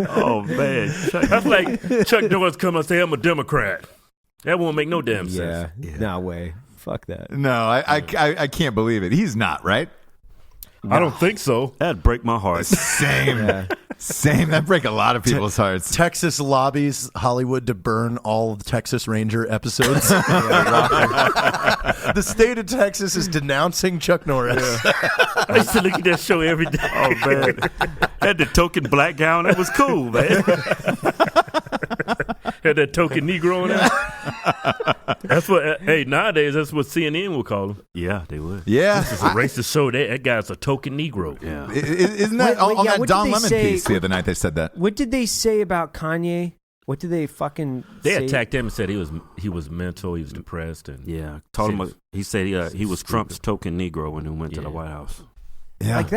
F: Oh man.
D: That's like Chuck Norris come and say, I'm a Democrat. That won't make no damn sense.
E: Yeah, no way. Fuck that.
B: No, I can't believe it. He's not, right?
D: I don't think so.
F: That'd break my heart.
B: Same. Same. That break a lot of people's hearts.
C: Texas lobbies Hollywood to burn all of the Texas Ranger episodes. The state of Texas is denouncing Chuck Norris.
D: I used to look at that show every day.
F: Oh man. Had the token black gown. That was cool, man.
D: Had that token Negro in there. That's what. Hey, nowadays that's what CNN will call him.
F: Yeah, they would.
B: Yeah.
D: It's a racist show. That guy's a token Negro.
F: Yeah.
B: Isn't that
E: Wait,
B: on
E: yeah,
B: that
E: what
B: Don
E: did they
B: Lemon
E: say-
B: piece the other night? They said that.
E: What did they say about Kanye? What did they fucking?
D: They
E: say?
D: attacked him and said he was mental, he was depressed, and
F: told him he said he was Trump's token Negro when he went to the White House.
B: Yeah.
E: Like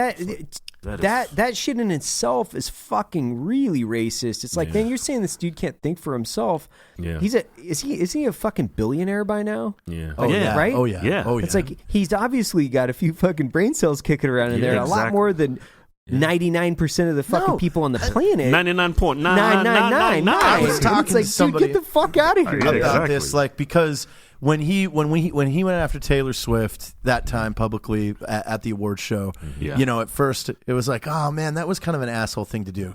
E: that shit in itself is fucking really racist. It's like, man, you're saying this dude can't think for himself.
D: Yeah.
E: Is he a fucking billionaire by now?
D: Yeah.
E: Like, right?
C: Oh yeah. Oh yeah.
E: It's like he's obviously got a few fucking brain cells kicking around in there. A lot more than 99% of the fucking people on the planet.
F: 99.999.
C: I was talking
E: it's like,
C: to somebody
E: dude, get the fuck out of here.
C: about this, like, because when he went after Taylor Swift that time publicly at the award show, you know, at first it was like, oh man, that was kind of an asshole thing to do.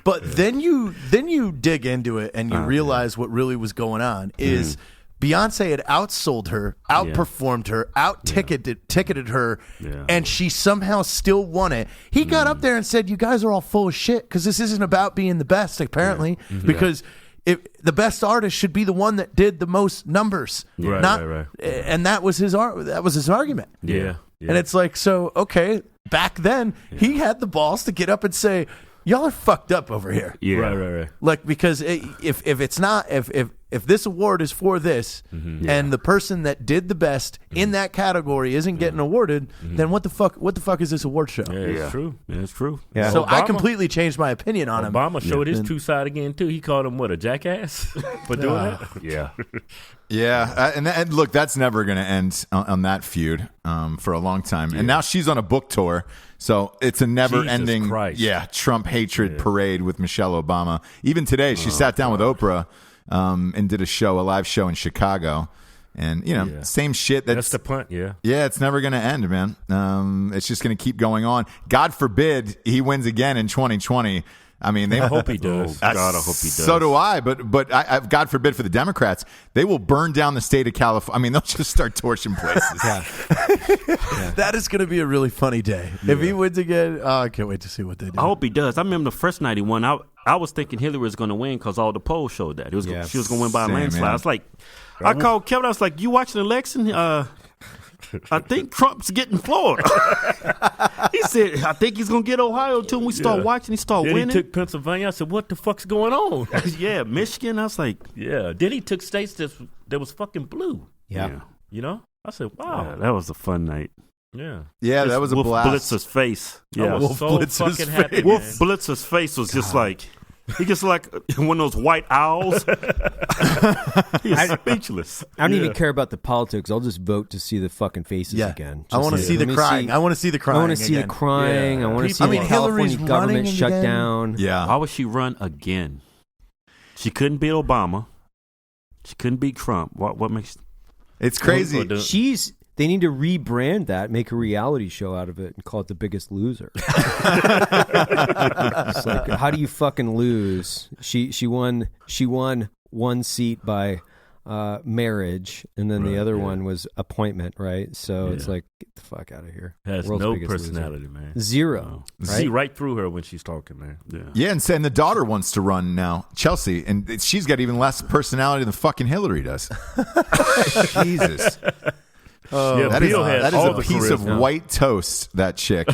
C: But then you dig into it and you realize what really was going on is Beyonce had outsold her, outperformed her, ticketed her, and she somehow still won it. He got up there and said, "You guys are all full of shit because this isn't about being the best, apparently, because." The best artist should be the one that did the most numbers, right. And that was his argument.
D: Yeah.
C: And it's like, so okay, back then he had the balls to get up and say, "Y'all are fucked up over here."
D: Yeah, right.
C: Like, because if it's not if this award is for this, and the person that did the best in that category isn't getting awarded, then what the fuck is this award show?
D: Yeah, it's true.
F: Yeah, it's true.
E: Yeah.
C: So I completely changed my opinion on him.
D: Obama showed his true side again too. He called him a jackass for doing that.
F: Yeah.
B: Yeah, and look, that's never going to end on that feud for a long time. And now she's on a book tour, so it's a never-ending Trump hatred parade with Michelle Obama. Even today, she sat down with Oprah and did a live show in Chicago. And, you know, same shit.
D: That's the punt,
B: Yeah, it's never going to end, man. It's just going to keep going on. God forbid he wins again in 2020. I mean, I
D: hope he does.
F: God, I hope he does.
B: So do I. But God forbid for the Democrats, they will burn down the state of California. I mean, they'll just start torching places.
C: That is going to be a really funny day if he wins again. Oh, I can't wait to see what they do.
F: I hope he does. I remember the first night he won. I was thinking Hillary was going to win because all the polls showed that she was going to win by a landslide.
B: Man.
F: I was like, I called Kevin. I was like, "You watching the election? I think Trump's getting Florida." He said, "I think he's gonna get Ohio too." When we start watching, he start
D: then
F: winning.
D: He took Pennsylvania. I said, "What the fuck's going on?"
F: Michigan. I was like,
D: Then he took states that was fucking blue.
E: Yeah.
D: You know, I said, "Wow,
F: yeah, that was a fun night."
B: Yeah, that was a
F: Wolf
B: blast.
F: Blitzer's face.
D: I was so fucking happy.
F: Wolf Blitzer's face was just like. He just like one of those white owls. He's speechless.
E: I don't even care about the politics. I'll just vote to see the fucking faces again.
C: I want to see the crying. I want to see the crying.
E: I want to see the crying. I want to see the California government shut down.
B: Yeah.
F: Why would she run again? She couldn't beat Obama. She couldn't beat Trump. What makes?
B: It's crazy.
E: They need to rebrand that, make a reality show out of it, and call it The Biggest Loser. It's like, how do you fucking lose? She won one seat by marriage, and then the other one was appointment, right? So it's like, get the fuck out of here.
D: Has
E: World's
D: no
E: biggest
D: personality,
E: loser.
D: man.
E: Zero. Right?
D: See right through her when she's talking, man.
B: Yeah, and the daughter wants to run now, Chelsea, and she's got even less personality than fucking Hillary does. Jesus. That is a piece of white toast, that chick.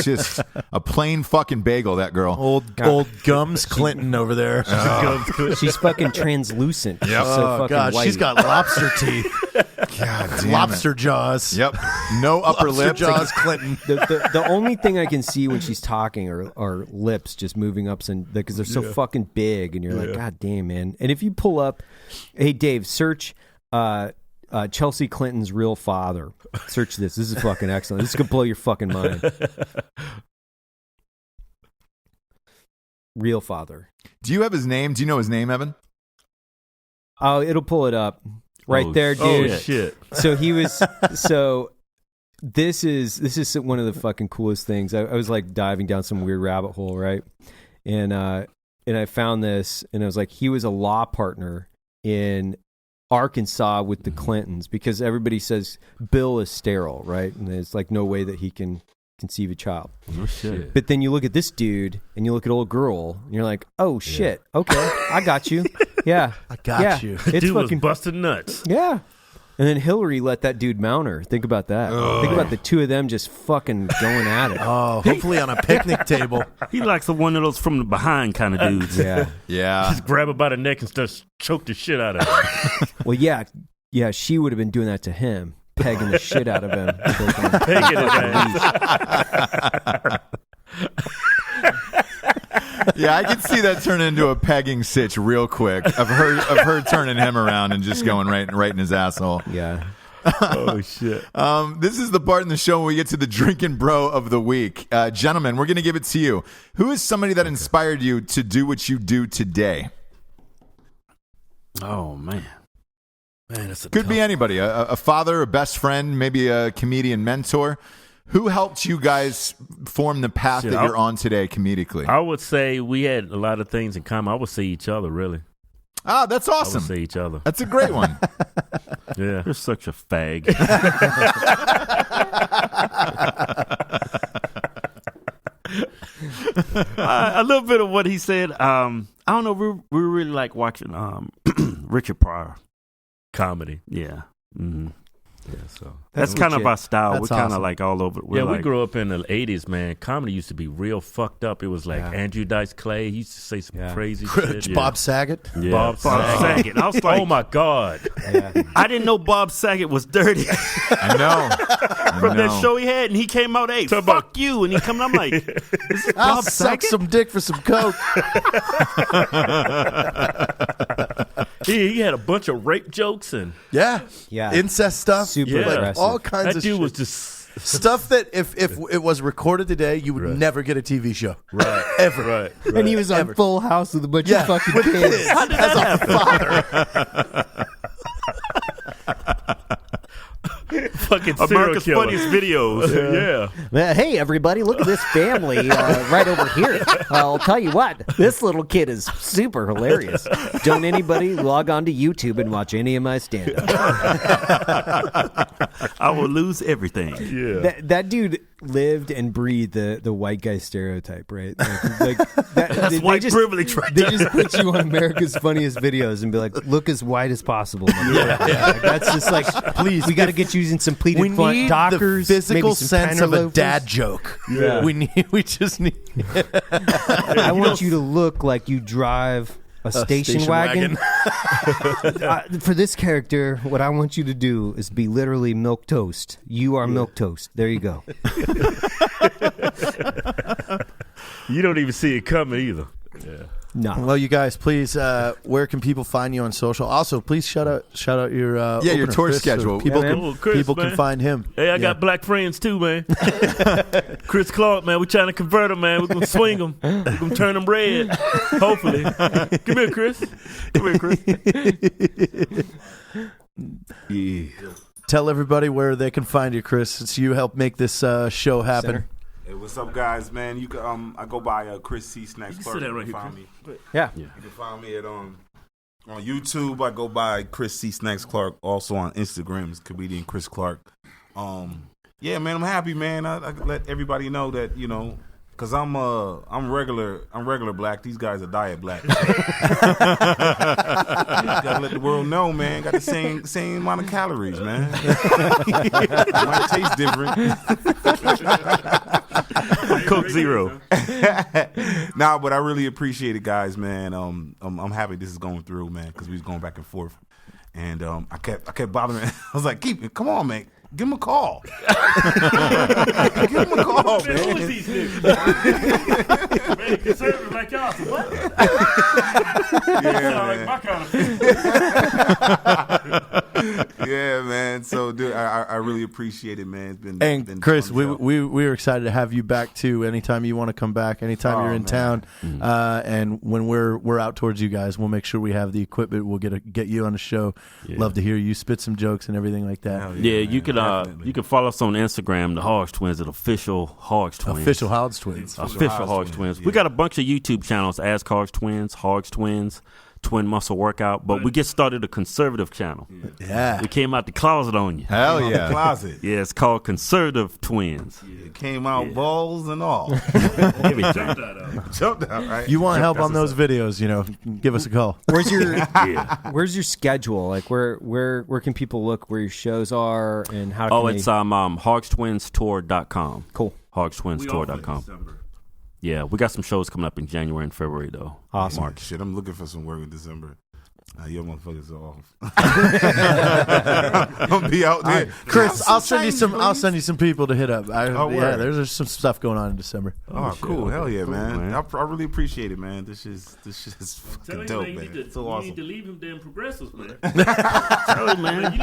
B: Just a plain fucking bagel, that girl.
C: Old Gums Clinton over there.
E: She's fucking translucent.
B: Yep.
E: So
C: God,
E: white.
C: she's got lobster teeth.
B: God damn
C: lobster jaws.
B: Yep. No upper lip.
C: Jaws Clinton.
E: The only thing I can see when she's talking are lips just moving up, because they're so fucking big, and you're like, God damn, man. And if you pull up, hey, Dave, search Chelsea Clinton's real father. Search this. This is fucking excellent. This is going to blow your fucking mind. Real father.
B: Do you have his name? Do you know his name, Evan?
E: Oh, it'll pull it up. Right there, dude.
D: Oh, shit.
E: So he was... So this is one of the fucking coolest things. I was like diving down some weird rabbit hole, right? And I found this, and I was like, he was a law partner in Arkansas with the Clintons, because everybody says Bill is sterile, right? And there's like no way that he can conceive a child.
F: No shit.
E: But then you look at this dude and you look at old girl and you're like, oh shit, okay, I got you. Yeah,
C: I got you.
E: It's
D: Dude was
E: fucking
D: busting nuts.
E: yeah. And then Hillary let that dude mount her. Think about that. Think about the two of them just fucking going at it.
C: Oh, hopefully on a picnic table.
F: He likes one of those from the behind kind of dudes.
E: Yeah.
D: Just grab her by the neck and start choke the shit out of her.
E: Well, yeah, she would have been doing that to him, pegging the shit out of him.
D: Pegging his ass.
B: Yeah, I can see that turn into a pegging sitch real quick. Of her turning him around and just going right in his asshole.
E: Yeah.
D: Oh shit.
B: This is the part in the show where we get to the Drinkin' Bro of the week. Gentlemen, we're going to give it to you. Who is somebody that inspired you to do what you do today?
F: Oh man,
B: it's could be anybody. A father, a best friend, maybe a comedian mentor. Who helped you guys form the path that you're on today comedically?
D: I would say we had a lot of things in common. I would say each other, really.
B: Ah, that's awesome.
D: I would say each other.
B: That's a great one.
F: Yeah. You're such a fag. A little bit of what he said. I don't know. We really like watching Richard Pryor
D: comedy.
F: Yeah. Mm-hmm.
D: Yeah, so
F: that's kind of our style.
C: That's
F: We're kind of
C: awesome.
F: like all over.
D: We grew up in the 80s, man. Comedy used to be real fucked up. It was like Andrew Dice Clay. He used to say some crazy shit.
C: Bob Saget.
D: Yeah.
F: Bob Saget. I was like,
D: oh my God.
E: Yeah.
F: I didn't know Bob Saget was dirty.
B: I know.
F: From that show he had, and he came out, hey, fuck you. And he come, I'm like, this is
C: I'll
F: Bob
C: suck
F: Saget?
C: some dick for some coke.
D: He had a bunch of rape jokes and
C: Yeah. Incest stuff.
E: Super
C: like
E: aggressive.
C: all kinds
D: that
C: of
D: dude
C: shit.
D: was just
C: Stuff that if it was recorded today, you would never get a TV show. Right. Ever.
D: right.
E: And he was on Full House with a bunch of fucking
C: with
E: kids.
C: kids. As a father.
D: Fucking serial
F: America's
D: killer.
F: Funniest Videos.
D: Yeah.
G: Hey, everybody, look at this family right over here. I'll tell you what, this little kid is super hilarious. Don't anybody log on to YouTube and watch any of my stand-up.
F: I will lose everything.
D: Yeah.
E: That dude lived and breathed the white guy stereotype, right? Like
F: That's white privilege right
E: They
F: there.
E: just put you on America's Funniest Videos and be like, look as white as possible. Like, that's just like, please, we got to get you in some pleated
C: We need
E: Dockers,
C: the physical
E: maybe some
C: sense
E: Tanner
C: of a
E: loafers.
C: dad joke.
E: Yeah.
C: We just need
E: I want you to look like you drive a station wagon. For this character, what I want you to do is be literally milk toast. You are milk toast. There you go.
D: You don't even see it coming either. Yeah.
E: No.
C: Well, you guys, please, where can people find you on social? Also, please shout out your
B: your
C: opener,
B: tour
C: Chris, so
B: schedule.
C: people
E: Yeah,
C: can,
D: man. Chris,
C: people
D: man.
C: can find him.
D: Hey, I got black friends too, man. Chris Clark, man. We're trying to convert him, man. We're going to swing them. We're going to turn them red. Hopefully. Come here, Chris. Come here, Chris.
F: Yeah.
C: Tell everybody where they can find you, Chris, since you helped make this show happen.
E: Center.
H: Hey, what's up, guys? Man, you can I go by Chris C Snacks
D: You can
H: Clark.
D: sit that
H: You
D: right
H: can
D: here,
H: find me.
E: Yeah.
H: You can find me at on YouTube. I go by Chris C Snacks Clark. Also on Instagram, it's comedian Chris Clark. Yeah, man, I'm happy, man. I let everybody know that because I'm regular black. These guys are diet black. Gotta let the world know, man. Got the same amount of calories, man. It might taste different.
F: Coke Zero.
H: Nah, but I really appreciate it, guys, man. I'm happy this is going through, man, because we was going back and forth, and I kept bothering. I was like, come on, man. Give him a call. Give him a call, man.
D: Who is these niggas? Man, conservative like y'all. So what?
H: Yeah,
D: Like
H: man.
D: my kind of
H: Yeah, man. So, dude, I really appreciate it, man. It's been
C: And
H: been
C: Chris,
H: fun
C: we
H: show.
C: were excited to have you back too. Anytime you want to come back, anytime you're in
H: man.
C: town, and when we're out towards you guys, we'll make sure we have the equipment. We'll get you on the show. Love to hear you spit some jokes and everything like that.
H: Hell
F: Yeah,
H: man,
F: you can
H: definitely.
F: you can follow us on Instagram, the Hodge Twins, at official Hodge Twins.
C: Official Hodge Twins.
F: Official
H: Hodge
F: Hodge
H: Twins,
F: Twins.
H: yeah.
F: We got a bunch of YouTube channels. Ask Hodge Twins, Hodge Twins, twin muscle workout, but we just started a conservative channel.
C: Yeah.
F: We came out the closet on you.
B: Hell
H: The
B: yeah.
H: closet.
F: Yeah, it's called Conservative Twins.
H: It came out balls and all.
F: Everything.
H: Jumped out, right?
C: You want help on those videos, give us a call.
E: Where's your schedule? Like where can people look where your shows are and how can
F: It's HodgeTwinsTour.com.
E: Cool.
F: HodgeTwinsTour.com. Yeah, we got some shows coming up in January and February though.
E: Awesome.
H: Mark, shit, I'm looking for some work in December. Your motherfuckers are off. I'm gonna be out there.
C: Chris, I'll send you some people to hit up.
H: word.
C: There's some stuff going on in December.
H: Oh, cool. Hell yeah,
F: Cool,
H: man.
F: man.
H: I really appreciate it, man. This is fucking dope, man. It's so
D: You
H: awesome.
D: need to leave him damn progressives, man.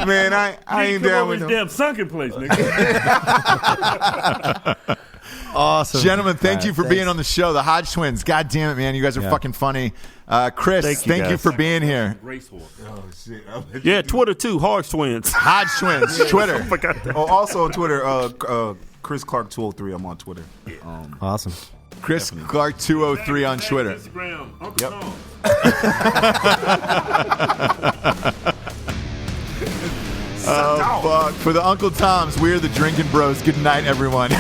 H: Man, I ain't down with
D: his
H: them.
D: damn sunken place, nigga.
C: Awesome.
B: Gentlemen, thank you for
C: thanks.
B: being on the show. The Hodge Twins. God damn it, man. You guys are fucking funny. Chris, thank you
F: guys.
B: for being here.
D: Racehorse.
H: Oh, shit.
F: Yeah, Twitter too, Hodge Twins.
B: Hodge Twins, Twitter.
H: Oh, also on Twitter, Chris Clark 203. I'm on Twitter.
E: Awesome.
B: Chris Clark 203 on Twitter.
D: Instagram. Uncle
H: Yep.
D: Tom.
B: Oh, fuck. For the Uncle Toms, we're the Drinkin' Bros. Good night, everyone.